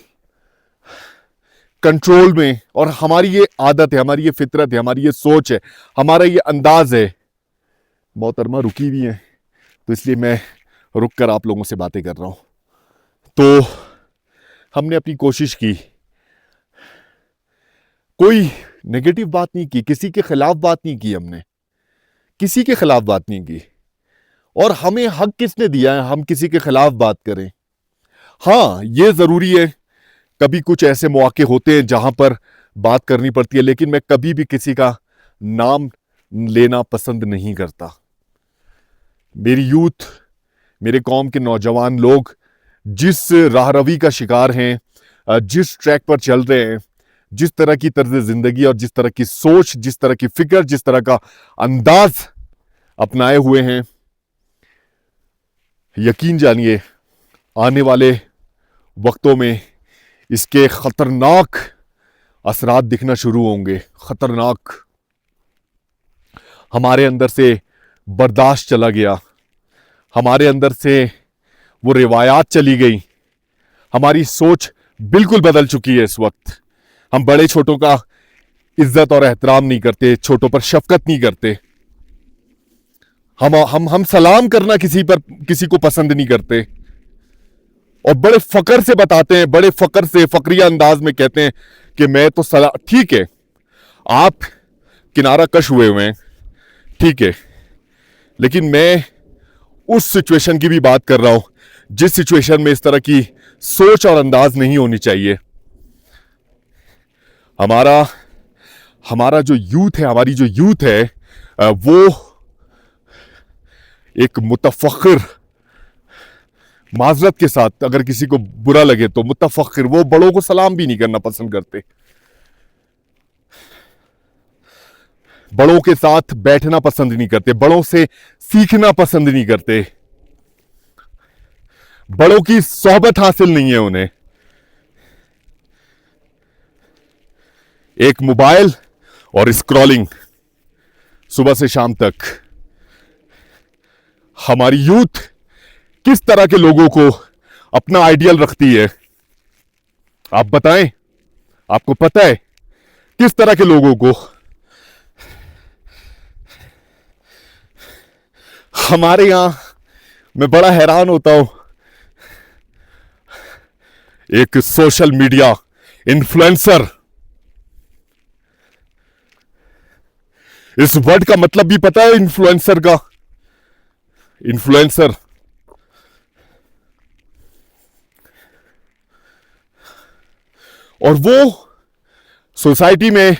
S1: कंट्रोल में, और हमारी ये आदत है, हमारी ये फितरत है, हमारी ये सोच है, हमारा ये अंदाज है। मोहतरमा रुकी हुई है, तो इसलिए मैं रुक कर आप लोगों से बातें कर रहा हूं। तो हमने अपनी कोशिश की, कोई नेगेटिव बात नहीं की, किसी के खिलाफ बात नहीं की, हमने किसी के खिलाफ बात नहीं की। और हमें हक किसने दिया है हम किसी के खिलाफ बात करें? हाँ, ये जरूरी है, कभी कुछ ऐसे मौके होते हैं जहां पर बात करनी पड़ती है, लेकिन मैं कभी भी किसी का नाम लेना पसंद नहीं करता। मेरी यूथ, मेरे कौम के नौजवान लोग जिस राह रवी का शिकार हैं, जिस ट्रैक पर चल रहे हैं, जिस तरह की तर्ज जिंदगी और जिस तरह की सोच, जिस तरह की फिक्र, जिस तरह का अंदाज अपनाए हुए हैं, यकीन जानिए आने वाले वक्तों में इसके खतरनाक असरात दिखना शुरू होंगे। खतरनाक। हमारे अंदर से बर्दाश्त चला गया, हमारे अंदर से वो रिवायात चली गई, हमारी सोच बिल्कुल बदल चुकी है। इस वक्त हम बड़े छोटों का इज्जत और एहतराम नहीं करते, छोटों पर शफकत नहीं करते, हम सलाम करना किसी को पसंद नहीं करते, और बड़े फकर से बताते हैं, बड़े फकर से फकरिया अंदाज में कहते हैं कि मैं तो सलाम। ठीक है, आप किनारा कश हुए हैं, ठीक है, लेकिन मैं उस सिचुएशन की भी बात कर रहा हूं जिस सिचुएशन में इस तरह की सोच और अंदाज नहीं होनी चाहिए। हमारा जो यूथ है, हमारी जो यूथ है, वो एक मुतफक्किर, माजरत के साथ अगर किसी को बुरा लगे तो मुतफक्किर, वो बड़ों को सलाम भी नहीं करना पसंद करते, बड़ों के साथ बैठना पसंद नहीं करते, बड़ों से सीखना पसंद नहीं करते, बड़ों की सोहबत हासिल नहीं है उन्हें। एक मोबाइल और स्क्रॉलिंग सुबह से शाम तक, हमारी यूथ किस तरह के लोगों को अपना आइडियल रखती है? आप बताएं, आपको पता है किस तरह के लोगों को? हमारे यहां मैं बड़ा हैरान होता हूं, एक सोशल मीडिया इन्फ्लुएंसर, इस वर्ड का मतलब भी पता है इन्फ्लुएंसर का? इन्फ्लुएंसर और वो सोसाइटी में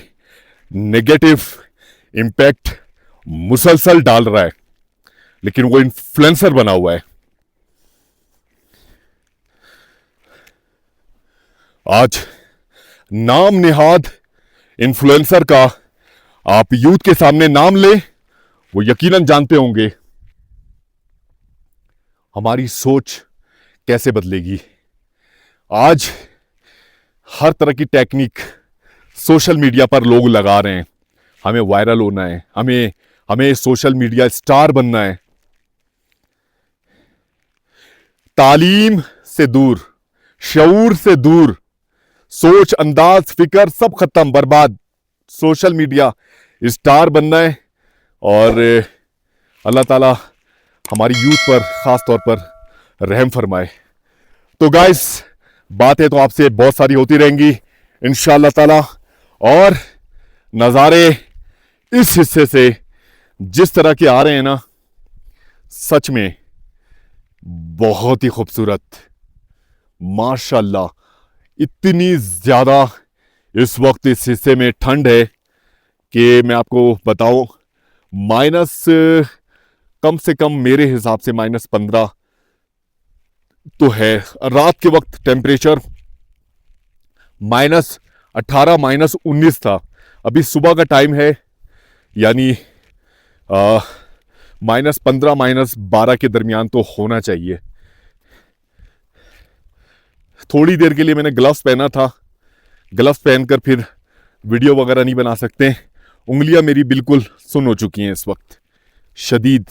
S1: नेगेटिव इंपैक्ट मुसलसल डाल रहा है, लेकिन वो इन्फ्लुएंसर बना हुआ है। आज नाम निहाद इन्फ्लुएंसर का आप यूथ के सामने नाम ले, वो यकीनन जानते होंगे हमारी सोच कैसे बदलेगी। आज हर तरह की टेक्निक सोशल मीडिया पर लोग लगा रहे हैं, हमें वायरल होना है, हमें सोशल मीडिया स्टार बनना है। तालीम से दूर, शऊर से दूर, सोच, अंदाज, फिक्र सब खत्म, बर्बाद। सोशल मीडिया स्टार बनना है, और अल्लाह ताला हमारी यूथ पर खास तौर पर रहम फरमाए। तो गाइस, बातें तो आपसे बहुत सारी होती रहेंगी इंशाअल्लाह ताला, और नज़ारे इस हिस्से से जिस तरह के आ रहे हैं ना, सच में बहुत ही खूबसूरत, माशाल्लाह। इतनी ज्यादा इस वक्त इस हिस्से में ठंड है कि मैं आपको बताऊं, माइनस कम से कम मेरे हिसाब से -15 तो है। रात के वक्त टेम्परेचर -18 -19 था। अभी सुबह का टाइम है, यानी -15 -12 के दरमियान तो होना चाहिए। थोड़ी देर के लिए मैंने ग्लव्स पहना था, ग्लव्स पहनकर फिर वीडियो वगैरह नहीं बना सकते। उंगलियां मेरी बिल्कुल सुन हो चुकी हैं इस वक्त, शदीद।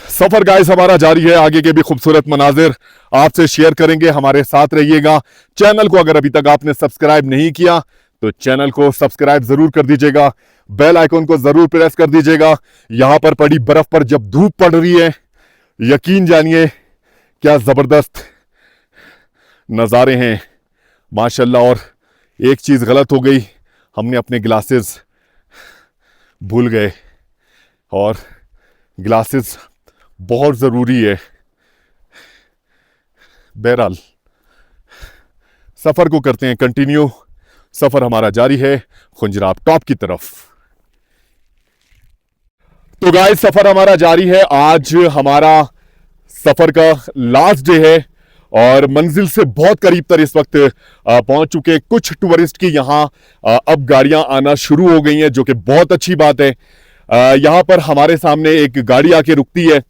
S1: सफर गाइस हमारा जारी है, आगे के भी खूबसूरत मनाजिर आपसे शेयर करेंगे, हमारे साथ रहिएगा। चैनल को अगर अभी तक आपने सब्सक्राइब नहीं किया तो चैनल को सब्सक्राइब जरूर कर दीजिएगा, बेल आइकन को जरूर प्रेस कर दीजिएगा। यहां पर पड़ी बर्फ पर जब धूप पड़ रही है, यकीन जानिए क्या जबरदस्त नज़ारे हैं माशाल्लाह। और एक चीज गलत हो गई, हमने अपने ग्लासेस भूल गए, और ग्लासेस बहुत जरूरी है। बहरहाल सफर को करते हैं कंटिन्यू, सफर हमारा जारी है खुंजराब टॉप की तरफ। तो गाइस, सफर हमारा जारी है। आज हमारा सफर का लास्ट डे है और मंजिल से बहुत करीब तर इस वक्त पहुंच चुके। कुछ टूरिस्ट की यहां अब गाड़ियां आना शुरू हो गई हैं, जो कि बहुत अच्छी बात है। यहां पर हमारे सामने एक गाड़ी आके रुकती है।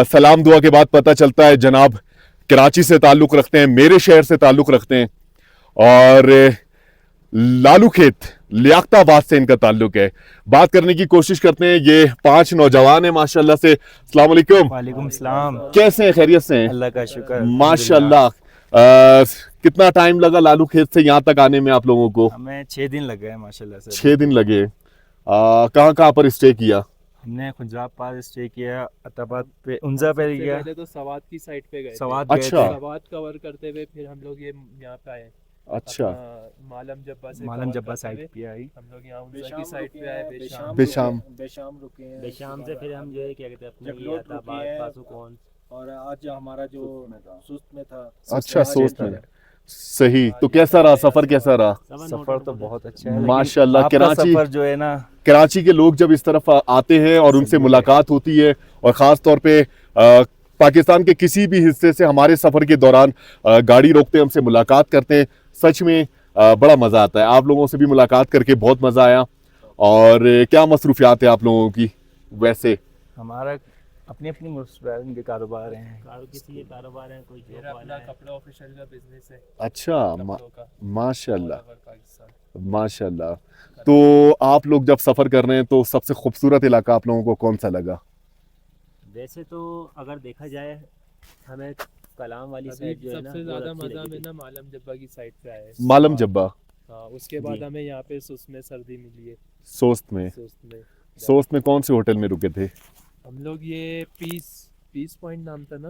S1: सलाम दुआ के बाद पता चलता है जनाब कराची से ताल्लुक रखते हैं, मेरे शहर से ताल्लुक रखते हैं, और लालू खेत लियाकताबाद से इनका ताल्लुक है। बात करने की कोशिश करते हैं। ये 5 नौजवान हैं माशाल्लाह से। अस्सलाम वालेकुम।
S2: वालेकुम सलाम।
S1: कैसे हैं, खैरियत से हैं?
S2: अल्लाह का शुक्र
S1: माशाल्लाह। कितना टाइम लगा लालू खेत से यहाँ तक आने में आप लोगों को?
S2: हमें 6 दिन लग गए माशाल्लाह से।
S1: 6 दिन लगे। कहाँ कहाँ पर स्टे किया?
S2: हमने खुंजराब पास स्टे किया, अताबाद पे, उंजा पे गया।
S3: पहले तो सवात की साइड पे गए
S2: सवात
S3: थे।
S2: गए
S1: अच्छा।
S2: थे।
S3: सवात कवर करते हुए फिर हम लोग ये यहाँ पे आए।
S1: अच्छा।
S3: मालम जब्बा से
S2: मालम
S3: cover
S2: जब्बा
S3: करते
S2: साइड
S3: हुए
S2: पे आई।
S3: हम लोग यहाँ उनसा की साइड पे आए। बेशाम
S1: बेशाम।
S4: बेशाम रुके हैं।
S2: बेशाम से फिर हम जो है क्या कहते हैं अपने
S4: जगलोट रुके
S2: अताबाद
S4: हैं।
S2: पासुकौन।
S4: और आज हमारा जो सुस्त में था।
S1: अच्छा, सोच में। सही। तो कैसा रहा सफर, कैसा रहा?
S2: सफर तो बहुत अच्छा है, लेकिन
S1: माशाल्लाह।
S2: आपका
S1: कराची,
S2: सफर जो है ना,
S1: कराची के लोग जब इस तरफ आते हैं और उनसे मुलाकात होती है, और ख़ास तौर पे पाकिस्तान के किसी भी हिस्से से हमारे सफ़र के दौरान गाड़ी रोकते हैं, हमसे मुलाकात करते हैं, सच में बड़ा मज़ा आता है। आप लोगों से भी मुलाकात करके बहुत मज़ा आया। और क्या मसरूफियात है आप लोगों की? वैसे
S2: हमारा अपनी अपनी मुस्तकिल के कारोबार हैं, किसी के कारोबार हैं, कोई
S3: मेरा
S2: जॉब वाला
S3: अपना
S2: है।
S3: कपड़ा ऑफिशियल का बिजनेस है।
S1: अच्छा,
S3: कपड़ों का
S1: माशाल्लाह
S3: all over पाकिस्तान।
S1: माशाल्लाह। तो आप लोग जब सफ़र कर रहे हैं तो सबसे खूबसूरत इलाका आप लोगों को कौन सा लगा?
S5: वैसे तो अगर देखा जाए, हमें कलाम वाली
S3: अभी
S5: साइड जो है ना
S3: सबसे
S5: बहुत
S3: ज्यादा
S5: अच्छी
S3: मजा
S5: लगी
S3: में
S5: थी।
S3: ना मालम जब्बा की साइड पे आए।
S1: मालम जब्बा।
S3: हाँ, उसके बाद
S5: जी।
S3: हमें यहाँ पे सुस्त में सर्दी मिली है।
S1: सोस्त में।
S3: सुस्त में
S1: सोस्त में कौन से होटल में रुके थे?
S3: हम लोग ये पीस पॉइंट नाम था ना।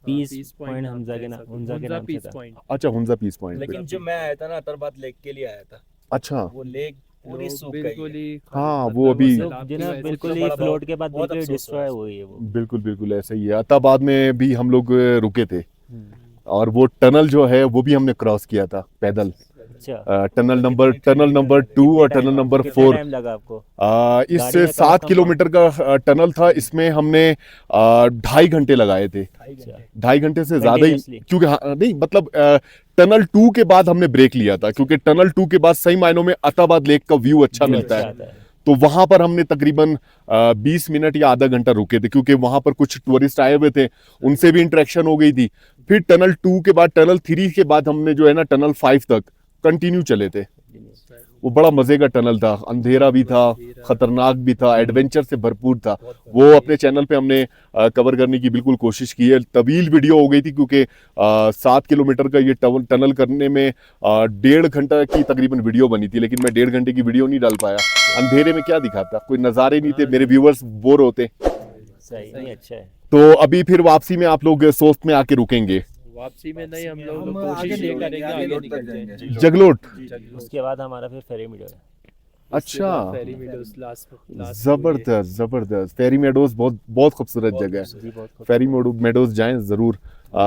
S5: पीस पॉइंट
S3: नाम
S5: हमजा
S3: था
S5: के
S3: ऐसा
S5: नाम,
S3: कुछ।
S5: हुंजा के
S3: हुंजा
S5: नाम से
S3: पीस
S5: था।
S3: पॉइंट।
S1: अच्छा, हुंजा पीस पॉइंट पे।
S4: लेकिन जब मैं आया था ना अतरबाद लेक के लिए आया था,
S1: अच्छा।
S4: वो लेक पूरी
S3: लोग
S4: सूख गई
S3: बिल्कुल
S4: है।
S3: ही
S1: हाँ,
S3: मतलब
S1: वो अभी-
S3: सैलाब की
S5: जो ना
S3: वजह से
S5: बिल्कुल
S3: तो
S5: ही
S3: बड़ा
S5: फ्लोट के बाद
S4: बहुत
S5: बिल्कुल
S4: अफसोस
S5: डिस्ट्रॉय
S4: हुआ
S5: हो गई है वो।
S1: बिल्कुल बिल्कुल ऐसा ही है। अताबाद में भी हम लोग रुके थे, और वो टनल जो है वो भी हमने क्रॉस किया था पैदल।
S5: अच्छा,
S1: टनल नंबर 2 और टनल नंबर
S5: कितना
S1: 4।
S5: टाइम लगा आपको?
S1: इस
S5: गाड़ी में कम से
S1: 7
S5: कम
S1: किलोमीटर का टनल था। इसमें हमने 2.5 घंटे लगाए थे।
S5: अच्छा,
S1: 2.5 घंटे से ज्यादा ही,
S5: Continuously?
S1: क्योंकि नहीं मतलब टनल 2 के बाद हमने ब्रेक लिया था, क्योंकि टनल 2 के बाद सही मायनों में अताबाद लेक का व्यू अच्छा
S5: View
S1: मिलता
S5: अच्छा
S1: है।
S5: आता है।
S1: तो वहां पर हमने तकरीबन 20 मिनट या आधा घंटा रुके थे, क्योंकि वहां पर कुछ टूरिस्ट आए हुए थे, उनसे भी इंटरेक्शन हो गई थी। फिर टनल 2 के बाद, टनल 3 के बाद हमने जो है ना टनल 5 तक कंटिन्यू चले थे। वो बड़ा मज़े का टनल था, अंधेरा भी था, खतरनाक भी था, एडवेंचर से भरपूर था। वो अपने चैनल पे हमने कवर करने की बिल्कुल कोशिश की है। तवील वीडियो हो गई थी क्योंकि 7 किलोमीटर का ये टनल करने में 1.5 घंटा की तकरीबन वीडियो बनी थी, लेकिन मैं 1.5 घंटे की वीडियो नहीं डाल पाया। अंधेरे में क्या दिखाता, कोई नज़ारे नहीं थे, मेरे व्यूवर्स बोर होते।
S5: सही नहीं, अच्छा है।
S1: तो अभी फिर वापसी में आप लोग सोस्त में आके रुकेंगे,
S3: वापसी में नहीं, हम लोग
S4: हम
S3: कोशिश
S4: आगे
S3: ये
S4: निकल
S3: करेंगे
S4: जाएंगे,
S3: आगे
S4: आगे
S3: निकल
S4: निकल
S3: जाएंगे।
S1: जगलोट।
S5: उसके बाद हमारा फिर फेरी मीडो है।
S1: अच्छा,
S3: फेरी मीडोज लास्ट
S1: जबरदस्त जबरदस्त। फेरी मेडोज बहुत बहुत खूबसूरत जगह है।
S5: जी बहुत
S1: फेरी मेडोज जाएं जरूर।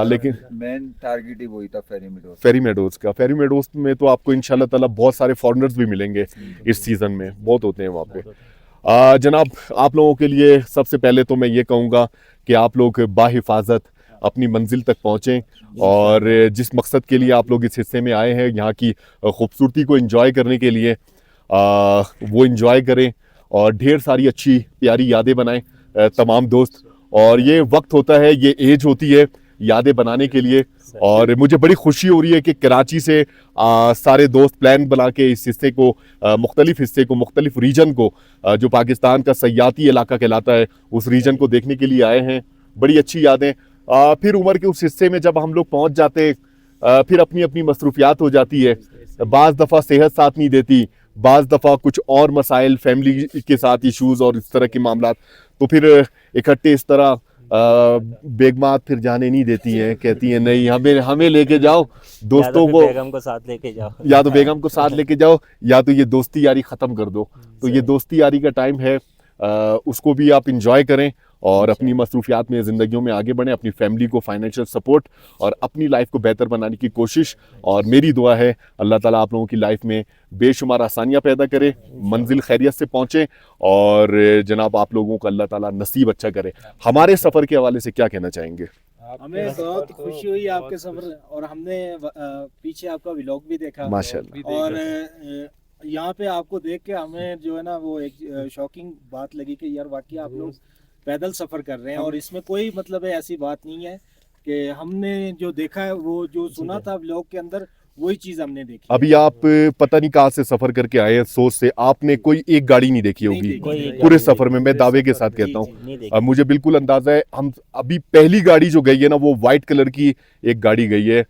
S1: लेकिन
S6: मेन टारगेट ही वही था फेरी मेडोज।
S1: फेरी मेडोज का, फेरी मेडोज में तो आपको इंशाल्लाह ताला बहुत सारे फॉरेनर्स भी मिलेंगे इस सीज़न में, बहुत होते हैं वहाँ पे। जनाब, आप लोगों के लिए सबसे पहले तो मैं ये कहूँगा कि आप लोग बाहिफाजत अपनी मंजिल तक पहुँचें और जिस मकसद के लिए आप लोग इस हिस्से में आए हैं, यहाँ की खूबसूरती को एंजॉय करने के लिए, वो एंजॉय करें और ढेर सारी अच्छी प्यारी यादें बनाएं तमाम दोस्त। और ये वक्त होता है, ये एज होती है यादें बनाने के लिए। और मुझे बड़ी खुशी हो रही है कि कराची से सारे दोस्त प्लान बना के इस हिस्से को, मुख्तलिफ हिस्से को, मुख्तलिफ रीजन को, जो पाकिस्तान का सयाती इलाका कहलाता है, उस रीजन को देखने के लिए आए हैं। बड़ी अच्छी यादें। फिर उम्र के उस हिस्से में जब हम लोग पहुंच जाते हैं, फिर अपनी अपनी मसरूफियात हो जाती है। बाज़ दफ़ा सेहत साथ नहीं देती, बाज़ दफ़ा कुछ और मसाइल, फैमिली के साथ इश्यूज़ और इस तरह के मामला, तो फिर इकट्ठे इस तरह बेगमात फिर जाने नहीं देती हैं, कहती हैं नहीं, हमें लेके जाओ दोस्तों को,
S5: बेगम को साथ लेके जाओ।
S1: या तो बेगम को साथ लेके जाओ या तो ये दोस्ती यारी ख़त्म कर दो। तो ये दोस्ती यारी का टाइम है, उसको भी आप इंजॉय करें और अपनी मसरूफियात में, ज़िंदगियों में आगे बढ़ें, अपनी फैमिली को फाइनेंशियल सपोर्ट और अपनी लाइफ को बेहतर बनाने की कोशिश। और मेरी दुआ है अल्लाह ताला आप लोगों की लाइफ में बेशुमार आसानियाँ पैदा करे, मंजिल खैरियत से पहुँचें और जनाब आप लोगों को अल्लाह ताला नसीब अच्छा करे। हमारे सफ़र के हवाले से क्या कहना चाहेंगे?
S4: हमें बहुत खुशी हुई आपके सफर, और हमने पीछे आपका व्लॉग भी देखा
S1: माशाल्लाह।
S4: और यहाँ पे आपको देख के हमें जो है ना वो एक शॉकिंग बात लगी कि यार वाकई आप लोग पैदल सफर कर रहे हैं, और इसमें कोई मतलब है ऐसी बात नहीं है कि हमने जो देखा है, वो जो सुना था व्लॉग के अंदर, वही चीज हमने देखी।
S1: अभी आप पता नहीं कहाँ से सफर करके आए हैं, सोच से आपने कोई एक गाड़ी नहीं देखी होगी पूरे सफर में। मैं दावे के साथ कहता हूँ, मुझे बिल्कुल अंदाजा है। हम अभी पहली गाड़ी जो गई है ना, वो वाइट कलर की एक गाड़ी गई है,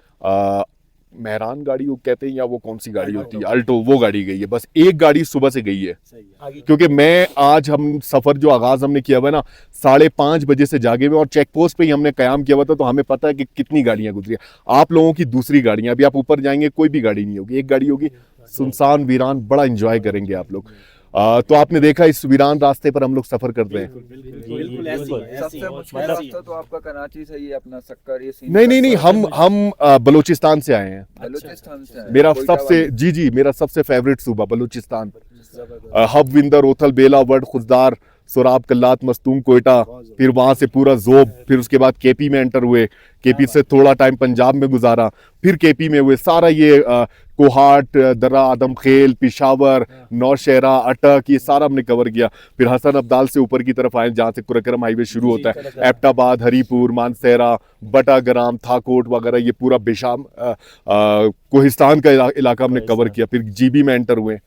S1: मेहरान गाड़ी वो कहते हैं, या वो कौन सी गाड़ी होती है, अल्टो, वो गाड़ी गई है। बस एक गाड़ी सुबह से गई है, क्योंकि मैं आज हम सफर जो आगाज हमने किया हुआ है ना 5:30 बजे से जागे हुए, और चेक पोस्ट पे ही हमने कयाम किया हुआ था, तो हमें पता है कि कितनी गाड़ियां गुजरी है। आप लोगों की दूसरी गाड़ियां, अभी आप ऊपर जाएंगे कोई भी गाड़ी नहीं होगी, एक गाड़ी होगी, सुनसान वीरान, बड़ा इंजॉय करेंगे आप लोग। तो आपने देखा इस वीरान रास्ते पर हम लोग सफर करते हैं।
S4: बिल्कुल ऐसी है, ऐसी
S6: सबसे
S4: है।
S6: मुश्किल
S4: ऐसी है।
S6: रास्ता तो आपका कराची से ही अपना सक्कर, ये
S1: नहीं, हम बलूचिस्तान से आए हैं।
S6: बलूचिस्तान से आए।
S1: मेरा
S6: कोयटा
S1: सबसे
S6: वाली।
S1: जी मेरा सबसे फेवरेट सूबा बलूचिस्तान। हब, विंदर, ओथल, बेला, वर्ड, खुजदार, सोराब, कल्लात, मस्तूम, कोयटा, फिर वहाँ से पूरा जोब, फिर उसके बाद केपी में एंटर हुए, केपी से थोड़ा टाइम पंजाब में गुजारा, फिर केपी में हुए, सारा ये कोहाट, दर्रा, आदम खेल, पिशावर, नौशहरा, अटक, ये सारा हमने कवर किया। फिर हसन अब्दाल से ऊपर की तरफ आए, जहाँ से कुरकरम हाईवे शुरू होता है, एबटाबाद, हरीपुर, मानसहरा, बटाग्राम, थाकोट वगैरह, ये पूरा बेशाम कोहिस्तान का इलाका हमने कवर किया। फिर जीबी में एंटर हुए।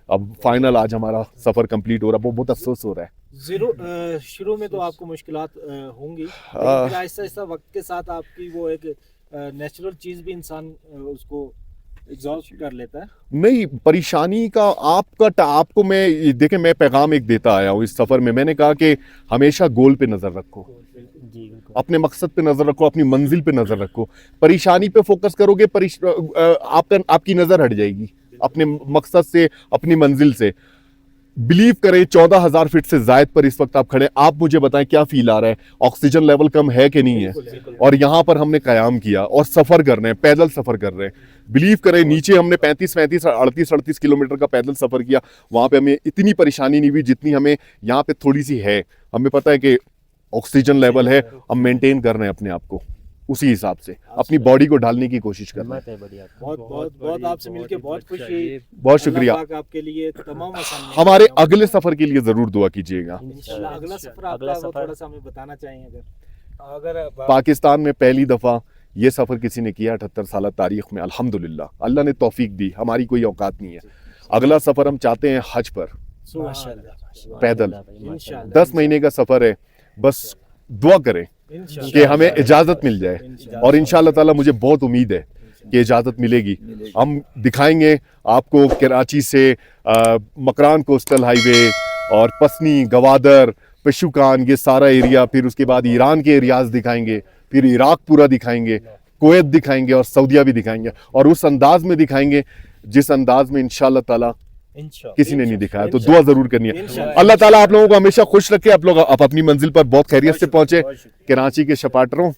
S1: अब फाइनल आज हमारा सफर कंप्लीट हो रहा है, बहुत अफसोस हो रहा है।
S4: शुरू में तो आपको मुश्किलात होंगी, लेकिन फिर आहिस्ता आहिस्ता वक्त के साथ आपकी वो एक नेचुरल चीज भी इंसान उसको एग्जॉस्ट कर लेता है।
S1: नहीं, परेशानी का आपको मैं देखें, मैं पैगाम एक देता आया हूँ इस सफर में। मैंने कहा कि हमेशा गोल पे नजर रखो, अपने मकसद पे नजर रखो, अपनी मंजिल पे नजर रखो। परेशानी पे फोकस करोगे, आपकी नजर हट जाएगी अपने मकसद से, अपनी मंजिल से। बिलीव करें 14,000 फीट से जायद पर इस वक्त आप खड़े, आप मुझे बताएं क्या फील आ रहा है, ऑक्सीजन लेवल कम है कि नहीं है? और यहाँ पर हमने कयाम किया और सफर कर रहे हैं, पैदल सफर कर रहे हैं। बिलीव करें नीचे हमने 35 38 किलोमीटर का पैदल सफर किया, वहां पे हमें इतनी परेशानी नहीं हुई जितनी हमें यहाँ पे थोड़ी सी है। हमें पता है कि ऑक्सीजन लेवल है, हम मेंटेन कर रहे हैं अपने आप को, उसी हिसाब से अपनी बॉडी को ढालने की कोशिश कर रहे हैं।
S4: बहुत आपसे मिलके बहुत खुशी,
S1: बहुत शुक्रिया।
S4: अल्लाह पाक आपके लिए तमाम आसानियां।
S1: हमारे अगले सफर के लिए जरूर दुआ कीजिएगा।
S4: इंशाल्लाह अगला सफर आपका वो थोड़ा सा हमें बताना चाहिए अगर
S1: पाकिस्तान में पहली दफा ये सफर किसी ने किया 78 साल तारीख में, अल्हम्दुलिल्लाह, अल्लाह ने तौफीक दी, हमारी कोई औकात नहीं है। अगला सफर हम चाहते हैं हज पर
S4: माशाल्लाह
S1: पैदल।
S4: इंशाल्लाह
S1: 10 महीने का सफर है, बस दुआ करें कि हमें इजाजत मिल जाए और इंशाल्लाह ताला मुझे बहुत उम्मीद है कि इजाजत मिलेगी। हम दिखाएंगे आपको कराची से मकरान कोस्टल हाईवे और पसनी, गवादर, पेशुकान, ये सारा एरिया, फिर उसके बाद ईरान के एरियाज दिखाएंगे, फिर इराक पूरा दिखाएंगे, कुवैत दिखाएंगे और सऊदिया भी दिखाएंगे, और उस अंदाज में दिखाएंगे जिस अंदाज में इंशाल्लाह ताला किसी ने नहीं दिखाया। तो दुआ जरूर करनी है। अल्लाह ताला आप लोगों को हमेशा खुश रखे। आप लोग आप अपनी मंजिल पर बहुत खैरियत से पहुंचे। कराची के शपाटरों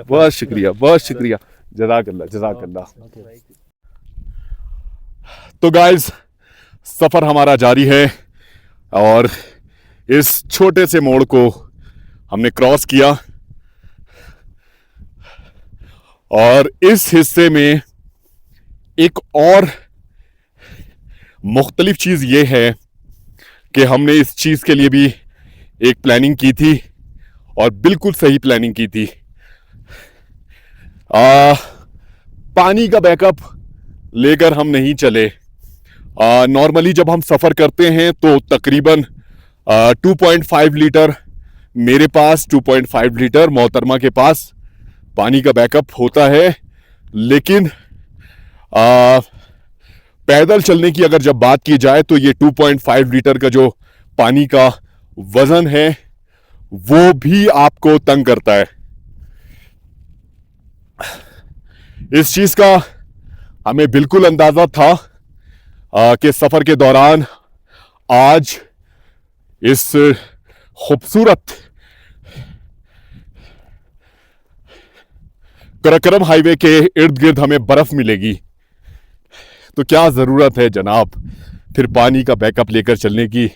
S1: बहुत शुक्रिया, बहुत शुक्रिया, जज़ाकल्लाह जज़ाकल्लाह। तो गाइस सफर हमारा जारी है और इस छोटे से मोड़ को हमने क्रॉस किया और इस हिस्से में एक और मुख्तलिफ चीज़ ये है कि हमने इस चीज़ के लिए भी एक प्लानिंग की थी और बिल्कुल सही प्लानिंग की थी। पानी का बैकअप लेकर हम नहीं चले। नॉर्मली जब हम सफ़र करते हैं तो तकरीबन 2.5 लीटर मेरे पास, 2.5 लीटर मोहतरमा के पास पानी का बैकअप होता है, लेकिन पैदल चलने की अगर जब बात की जाए तो ये 2.5 लीटर का जो पानी का वजन है वो भी आपको तंग करता है। इस चीज का हमें बिल्कुल अंदाजा था कि सफर के दौरान आज इस खूबसूरत कराकरम हाईवे के इर्द गिर्द हमें बर्फ मिलेगी। तो क्या जरूरत है जनाब फिर पानी का बैकअप लेकर चलने की।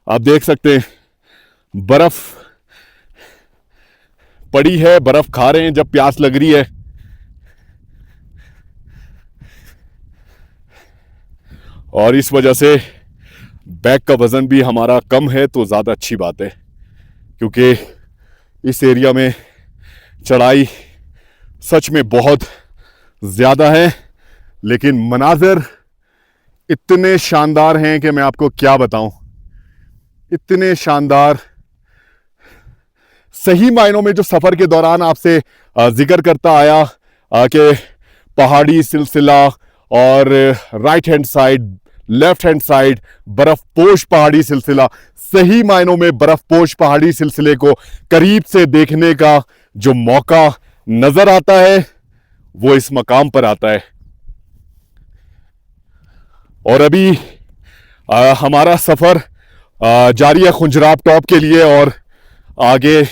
S1: आप देख सकते हैं बर्फ पड़ी है, बर्फ खा रहे हैं जब प्यास लग रही है। और इस वजह से बैग का वजन भी हमारा कम है, तो ज्यादा अच्छी बात है, क्योंकि इस एरिया में चढ़ाई सच में बहुत ज्यादा है, लेकिन मनाजिर इतने शानदार हैं कि मैं आपको क्या बताऊं। इतने शानदार, सही मायनों में जो सफर के दौरान आपसे जिक्र करता आया कि पहाड़ी सिलसिला और right hand side, left hand side बर्फपोश पहाड़ी सिलसिला, सही मायनों में बर्फपोश पहाड़ी सिलसिले को करीब से देखने का जो मौका नजर आता है वो इस मकाम पर आता है। और अभी हमारा सफर जारी है खुंजराब टॉप के लिए, और आगे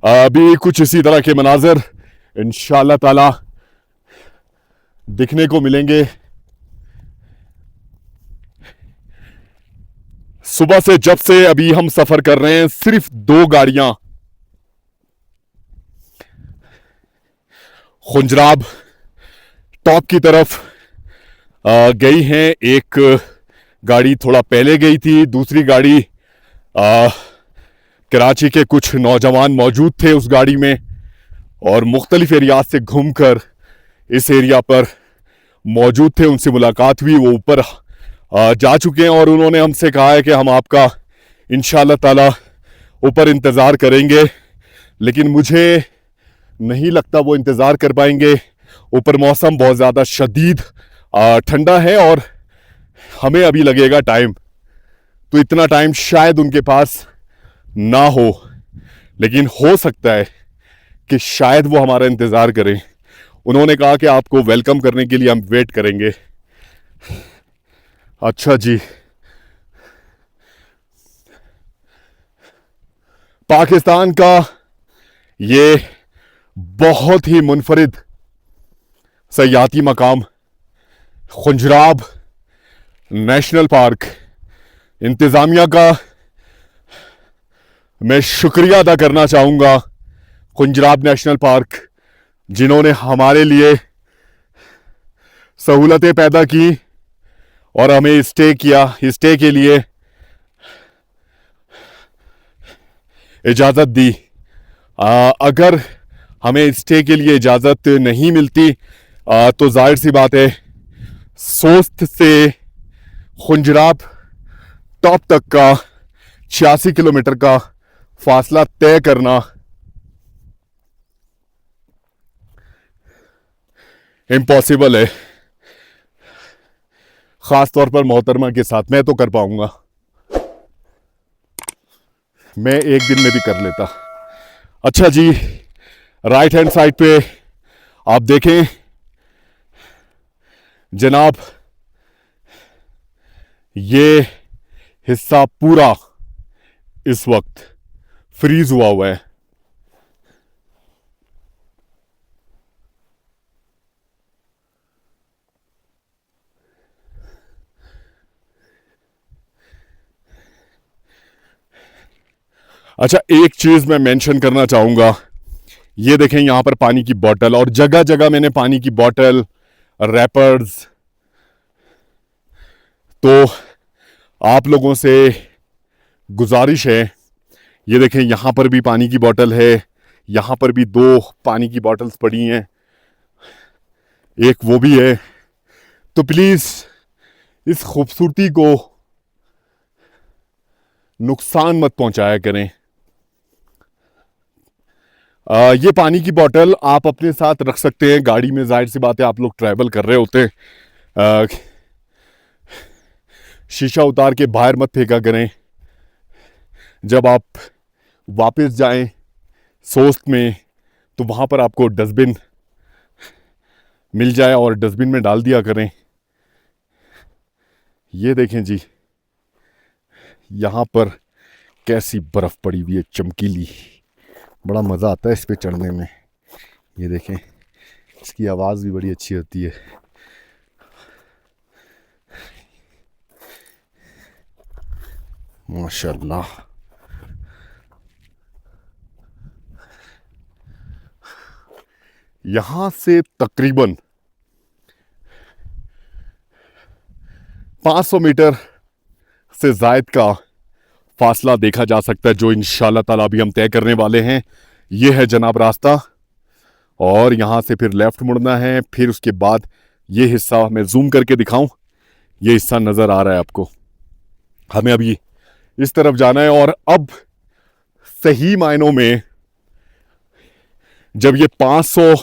S1: अभी कुछ इसी तरह के मनाजिर इंशाअल्लाह ताला दिखने को मिलेंगे। सुबह से जब से अभी हम सफर कर रहे हैं सिर्फ 2 गाड़ियां खुंजराब टॉप की तरफ गई हैं। एक गाड़ी थोड़ा पहले गई थी, दूसरी गाड़ी कराची के कुछ नौजवान मौजूद थे उस गाड़ी में, और मुख्तलिफ एरियाज से घूमकर इस एरिया पर मौजूद थे। उनसे मुलाकात हुई, वो ऊपर जा चुके हैं और उन्होंने हमसे कहा है कि हम आपका इंशाअल्लाह ताला ऊपर इंतज़ार करेंगे, लेकिन मुझे नहीं लगता वो इंतज़ार कर पाएंगे। ऊपर मौसम बहुत ज़्यादा शदीद ठंडा है और हमें अभी लगेगा टाइम, तो इतना टाइम शायद उनके पास ना हो, लेकिन हो सकता है कि शायद वो हमारा इंतज़ार करें। उन्होंने कहा कि आपको वेलकम करने के लिए हम वेट करेंगे। अच्छा जी, पाकिस्तान का ये बहुत ही मुनफरिद सयाहती मकाम खुंजराब नेशनल पार्क, इंतज़ामिया का मैं शुक्रिया अदा करना चाहूँगा। खुंजराब नेशनल पार्क जिन्होंने हमारे लिए सहूलतें पैदा की और हमें स्टे किया, स्टे के लिए इजाज़त दी। अगर हमें स्टे के लिए इजाज़त नहीं मिलती, तो जाहिर सी बात है सोस्त से खुंजराब टॉप तक का 86 किलोमीटर का फासला तय करना इम्पॉसिबल है। खास तौर पर मोहतरमा के साथ मैं तो कर पाऊंगा, मैं एक दिन में भी कर लेता। अच्छा जी, राइट हैंड साइड पे आप देखें जनाब, ये हिस्सा पूरा इस वक्त फ्रीज हुआ हुआ है। अच्छा, एक चीज मैं मेंशन करना चाहूंगा, ये देखें यहां पर पानी की बोतल, और जगह जगह मैंने पानी की बोतल, रैपर्स, तो आप लोगों से गुजारिश है, ये देखें यहां पर भी पानी की बोतल है, यहां पर भी 2 पानी की बोतल्स पड़ी हैं, एक वो भी है। तो प्लीज इस खूबसूरती को नुकसान मत पहुंचाया करें। ये पानी की बोतल आप अपने साथ रख सकते हैं गाड़ी में, जाहिर सी बात है आप लोग ट्रैवल कर रहे होते हैं, शीशा उतार के बाहर मत फेंका करें। जब आप वापस जाएं सोस्त में तो वहाँ पर आपको डस्टबिन मिल जाए और डस्टबिन में डाल दिया करें। ये देखें जी, यहाँ पर कैसी बर्फ़ पड़ी हुई है चमकीली, बड़ा मज़ा आता है इस पे चढ़ने में। ये देखें, इसकी आवाज़ भी बड़ी अच्छी होती है। माशाल्लाह। यहाँ से तकरीबन 500 मीटर से ज़ायद का फासला देखा जा सकता है, जो इंशाल्लाह ताला अभी हम तय करने वाले हैं। ये है जनाब रास्ता, और यहाँ से फिर लेफ़्ट मुड़ना है। फिर उसके बाद ये हिस्सा मैं जूम करके दिखाऊं, ये हिस्सा नज़र आ रहा है आपको। हमें अभी इस तरफ जाना है, और अब सही मायनों में जब ये 500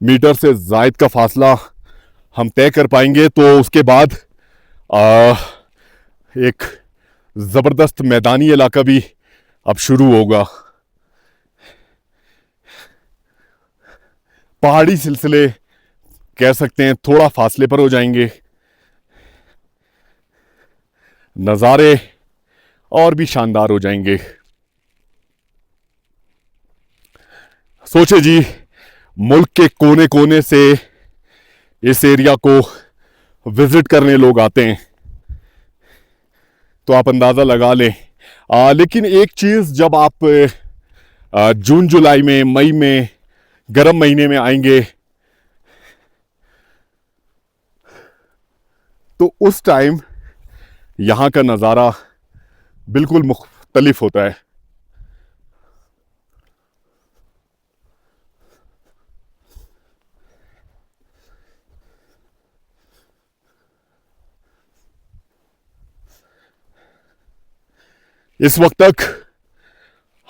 S1: मीटर से ज़ायद का फासला हम तय कर पाएंगे तो उसके बाद एक ज़बरदस्त मैदानी इलाका भी अब शुरू होगा। पहाड़ी सिलसिले कह सकते हैं थोड़ा फासले पर हो जाएंगे, नज़ारे और भी शानदार हो जाएंगे। सोचे जी, मुल्क के कोने कोने से इस एरिया को विजिट करने लोग आते हैं, तो आप अंदाज़ा लगा लें। लेकिन एक चीज़, जब आप जून जुलाई में, मई में, गर्म महीने में आएंगे तो उस टाइम यहाँ का नज़ारा बिल्कुल मुख्तलिफ होता है। इस वक्त तक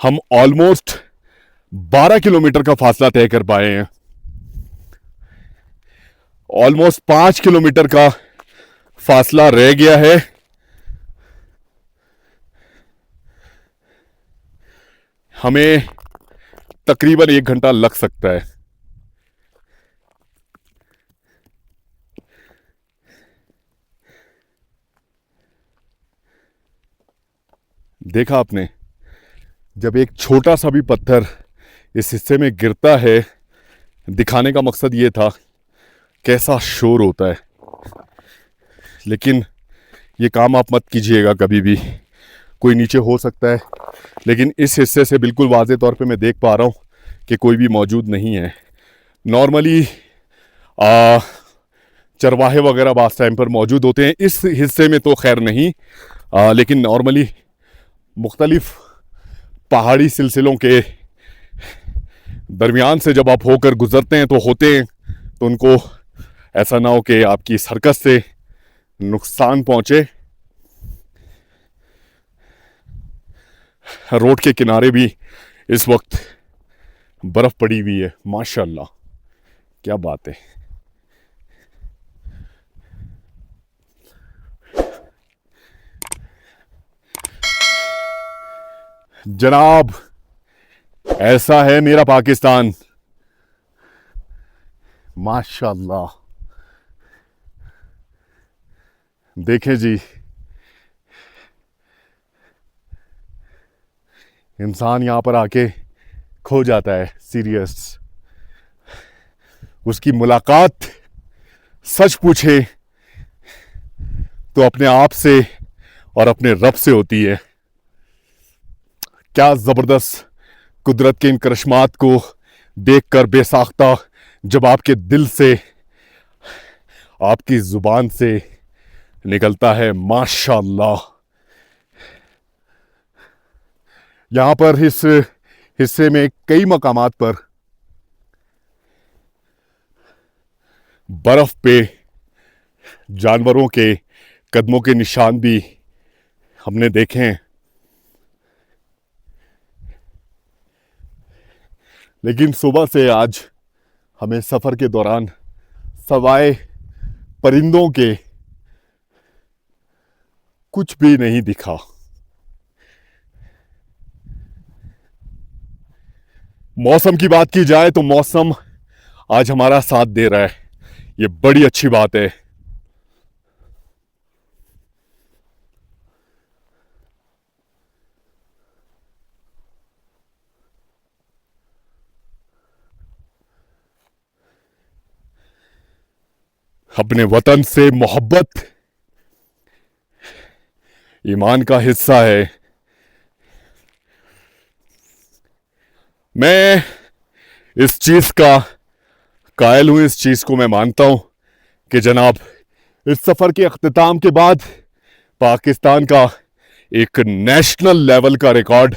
S1: हम ऑलमोस्ट 12 किलोमीटर का फासला तय कर पाए हैं। ऑलमोस्ट 5 किलोमीटर का फासला रह गया है। हमें तकरीबन 1 घंटा लग सकता है। देखा आपने, जब एक छोटा सा भी पत्थर इस हिस्से में गिरता है, दिखाने का मकसद ये था कैसा शोर होता है। लेकिन ये काम आप मत कीजिएगा कभी भी, कोई नीचे हो सकता है, लेकिन इस हिस्से से बिल्कुल वाज़े तौर पे मैं देख पा रहा हूँ कि कोई भी मौजूद नहीं है। नॉर्मली चरवाहे वगैरह बास टाइम पर मौजूद होते हैं, इस हिस्से में तो खैर नहीं, लेकिन नॉर्मली मुख्तलिफ पहाड़ी सिलसिलों के दरमियान से जब आप होकर गुजरते हैं तो होते हैं, तो उनको ऐसा ना हो कि आपकी इस हरकत से नुकसान पहुंचे। रोड के किनारे भी इस वक्त बर्फ पड़ी हुई है, माशाल्लाह, क्या बात है। जनाब, ऐसा है मेरा पाकिस्तान, माशाल्लाह। देखें जी, इंसान यहां पर आके खो जाता है, सीरियस। उसकी मुलाकात सच पूछे तो अपने आप से और अपने रब से होती है। क्या जबरदस्त कुदरत के इन करिश्मात को देखकर बेसाख्ता जब आपके दिल से, आपकी जुबान से निकलता है माशाल्लाह। यहां पर इस हिस्से में कई मकामात पर बर्फ पे जानवरों के कदमों के निशान भी हमने देखे हैं, लेकिन सुबह से आज हमें सफर के दौरान सवाए परिंदों के कुछ भी नहीं दिखा। मौसम की बात की जाए तो मौसम आज हमारा साथ दे रहा है, ये बड़ी अच्छी बात है। अपने वतन से मोहब्बत ईमान का हिस्सा है। मैं इस चीज का कायल हूं, इस चीज को मैं मानता हूं कि जनाब, इस सफर के अख्तिताम के बाद पाकिस्तान का एक नेशनल लेवल का रिकॉर्ड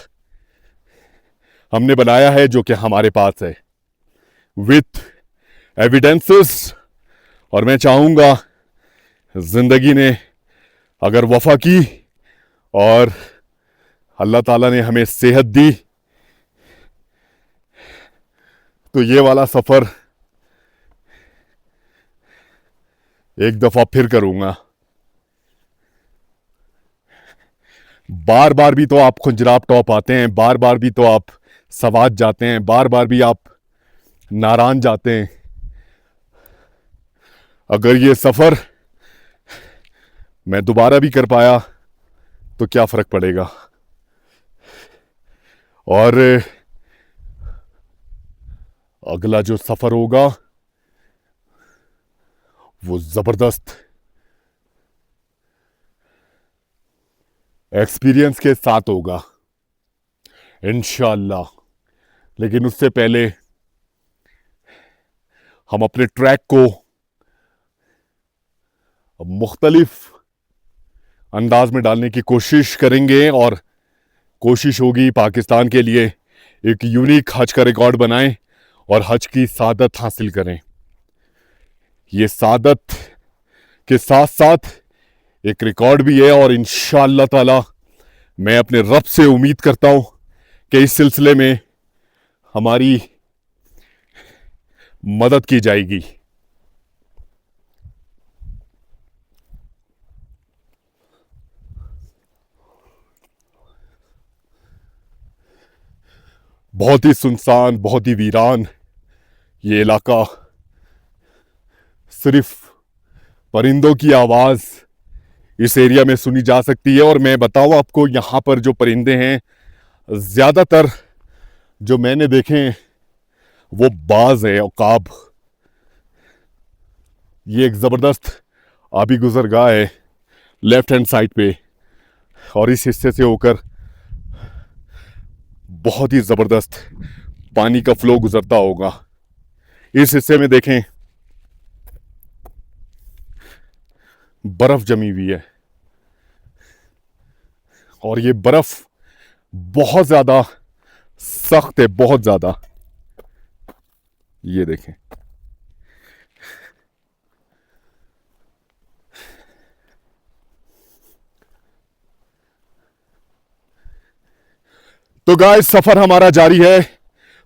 S1: हमने बनाया है, जो कि हमारे पास है विथ एविडेंसेस। और मैं चाहूंगा, जिंदगी ने अगर वफा की और अल्लाह ताला ने हमें सेहत दी, तो ये वाला सफर एक दफा फिर करूंगा। बार बार भी तो आप खुंजराब टॉप आते हैं, बार बार भी तो आप सवात जाते हैं, बार बार भी आप नारान जाते हैं। अगर ये सफर मैं दोबारा भी कर पाया तो क्या फर्क पड़ेगा। और अगला जो सफर होगा वो जबरदस्त एक्सपीरियंस के साथ होगा इंशाअल्लाह। लेकिन उससे पहले हम अपने ट्रैक को मुख्तलिफ अंदाज में डालने की कोशिश करेंगे, और कोशिश होगी पाकिस्तान के लिए एक यूनिक हज का रिकॉर्ड बनाएं और हज की सादत हासिल करें। ये सादत के साथ साथ एक रिकॉर्ड भी है, और इंशाअल्लाह ताला मैं अपने रब से उम्मीद करता हूं कि इस सिलसिले में हमारी मदद की जाएगी। बहुत ही सुनसान, बहुत ही वीरान ये इलाका, सिर्फ परिंदों की आवाज इस एरिया में सुनी जा सकती है। और मैं बताऊं आपको, यहां पर जो परिंदे हैं ज्यादातर जो मैंने देखे हैं वो बाज है, औकाब। ये एक जबरदस्त आबी गुजरगाह है लेफ्ट हैंड साइड पे, और इस हिस्से से होकर बहुत ही जबरदस्त पानी का फ्लो गुजरता होगा। इस हिस्से में देखें बर्फ जमी हुई है, और ये बर्फ बहुत ज्यादा सख्त है, बहुत ज्यादा। ये देखें, तो गाइस सफर हमारा जारी है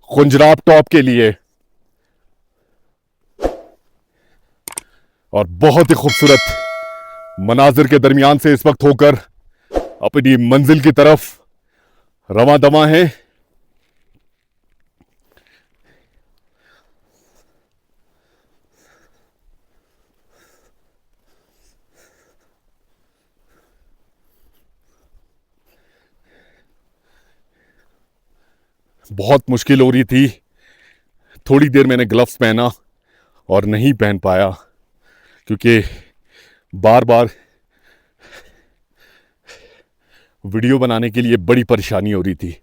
S1: खुंजराब टॉप के लिए, और बहुत ही खूबसूरत मनाजिर के दरमियान से इस वक्त होकर अपनी मंजिल की तरफ रवां दवा है। बहुत मुश्किल हो रही थी, थोड़ी देर मैंने ग्लव्स पहना और नहीं पहन पाया क्योंकि बार बार वीडियो बनाने के लिए बड़ी परेशानी हो रही थी।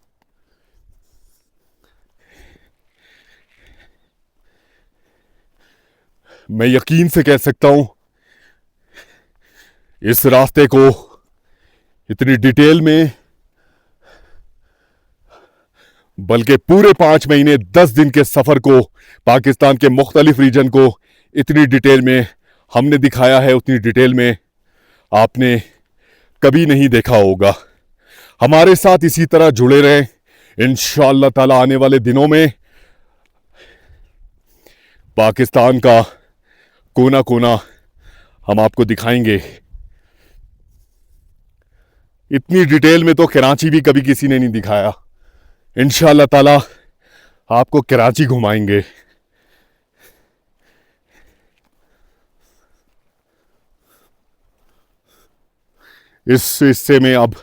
S1: मैं यकीन से कह सकता हूं इस रास्ते को इतनी डिटेल में, बल्कि पूरे 5 महीने 10 दिन के सफर को, पाकिस्तान के मुख्तलिफ रीजन को इतनी डिटेल में हमने दिखाया है, उतनी डिटेल में आपने कभी नहीं देखा होगा। हमारे साथ इसी तरह जुड़े रहें, इंशाअल्लाह ताला आने वाले दिनों में पाकिस्तान का कोना कोना हम आपको दिखाएंगे। इतनी डिटेल में तो कराची भी कभी किसी ने नहीं दिखाया। इंशाअल्लाह ताला आपको कराची घुमाएंगे। इस हिस्से में अब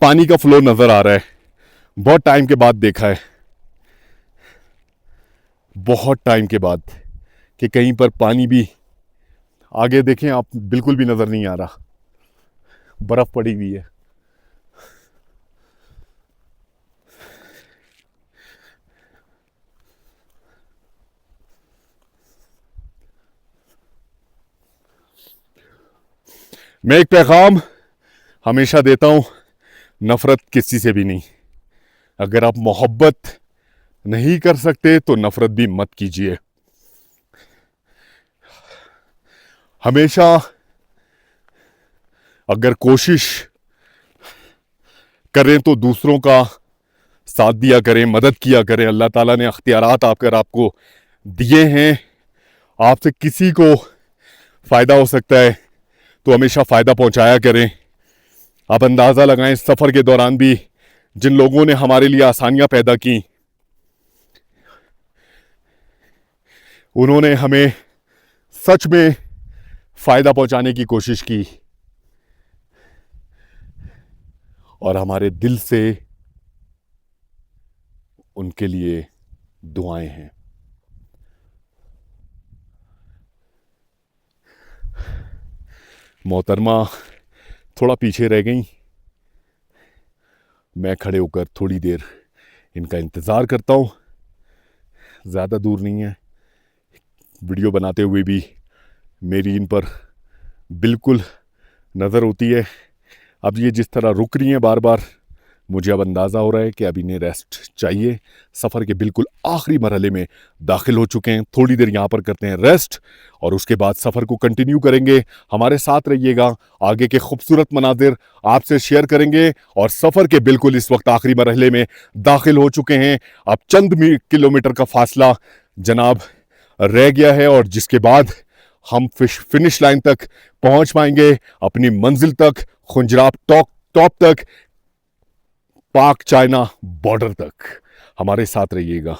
S1: पानी का फ्लो नजर आ रहा है, बहुत टाइम के बाद देखा है, बहुत टाइम के बाद कि कहीं पर पानी भी, आगे देखें आप, बिल्कुल भी नजर नहीं आ रहा, बर्फ पड़ी हुई है। मैं एक पैगाम हमेशा देता हूं, नफरत किसी से भी नहीं। अगर आप मोहब्बत नहीं कर सकते तो नफरत भी मत कीजिए। हमेशा अगर कोशिश करें तो दूसरों का साथ दिया करें, मदद किया करें। अल्लाह ताला ने अख्तियारात आपको दिए हैं, आपसे किसी को फायदा हो सकता है तो हमेशा फायदा पहुंचाया करें। आप अंदाजा लगाएं, सफर के दौरान भी जिन लोगों ने हमारे लिए आसानियां पैदा की, उन्होंने हमें सच में फायदा पहुंचाने की कोशिश की और हमारे दिल से उनके लिए दुआएं हैं। मोहतरमा थोड़ा पीछे रह गई, मैं खड़े होकर थोड़ी देर इनका इंतज़ार करता हूँ। ज़्यादा दूर नहीं है, वीडियो बनाते हुए भी मेरी इन पर बिल्कुल नज़र होती है। अब ये जिस तरह रुक रही हैं बार बार, मुझे अब अंदाज़ा हो रहा है कि अब इन्हें रेस्ट चाहिए। सफ़र के बिल्कुल आखिरी मरहले में दाखिल हो चुके हैं। थोड़ी देर यहाँ पर करते हैं रेस्ट और उसके बाद सफ़र को कंटिन्यू करेंगे। हमारे साथ रहिएगा, आगे के खूबसूरत मनाजिर आपसे शेयर करेंगे। और सफ़र के बिल्कुल इस वक्त आखिरी मरहले में दाखिल हो चुके हैं। अब चंद किलोमीटर का फासला जनाब रह गया है और जिसके बाद हम फिनिश लाइन तक पहुँच पाएंगे, अपनी मंजिल तक, खुंजराब टॉप तक, पाक चाइना बॉर्डर तक। हमारे साथ रहिएगा।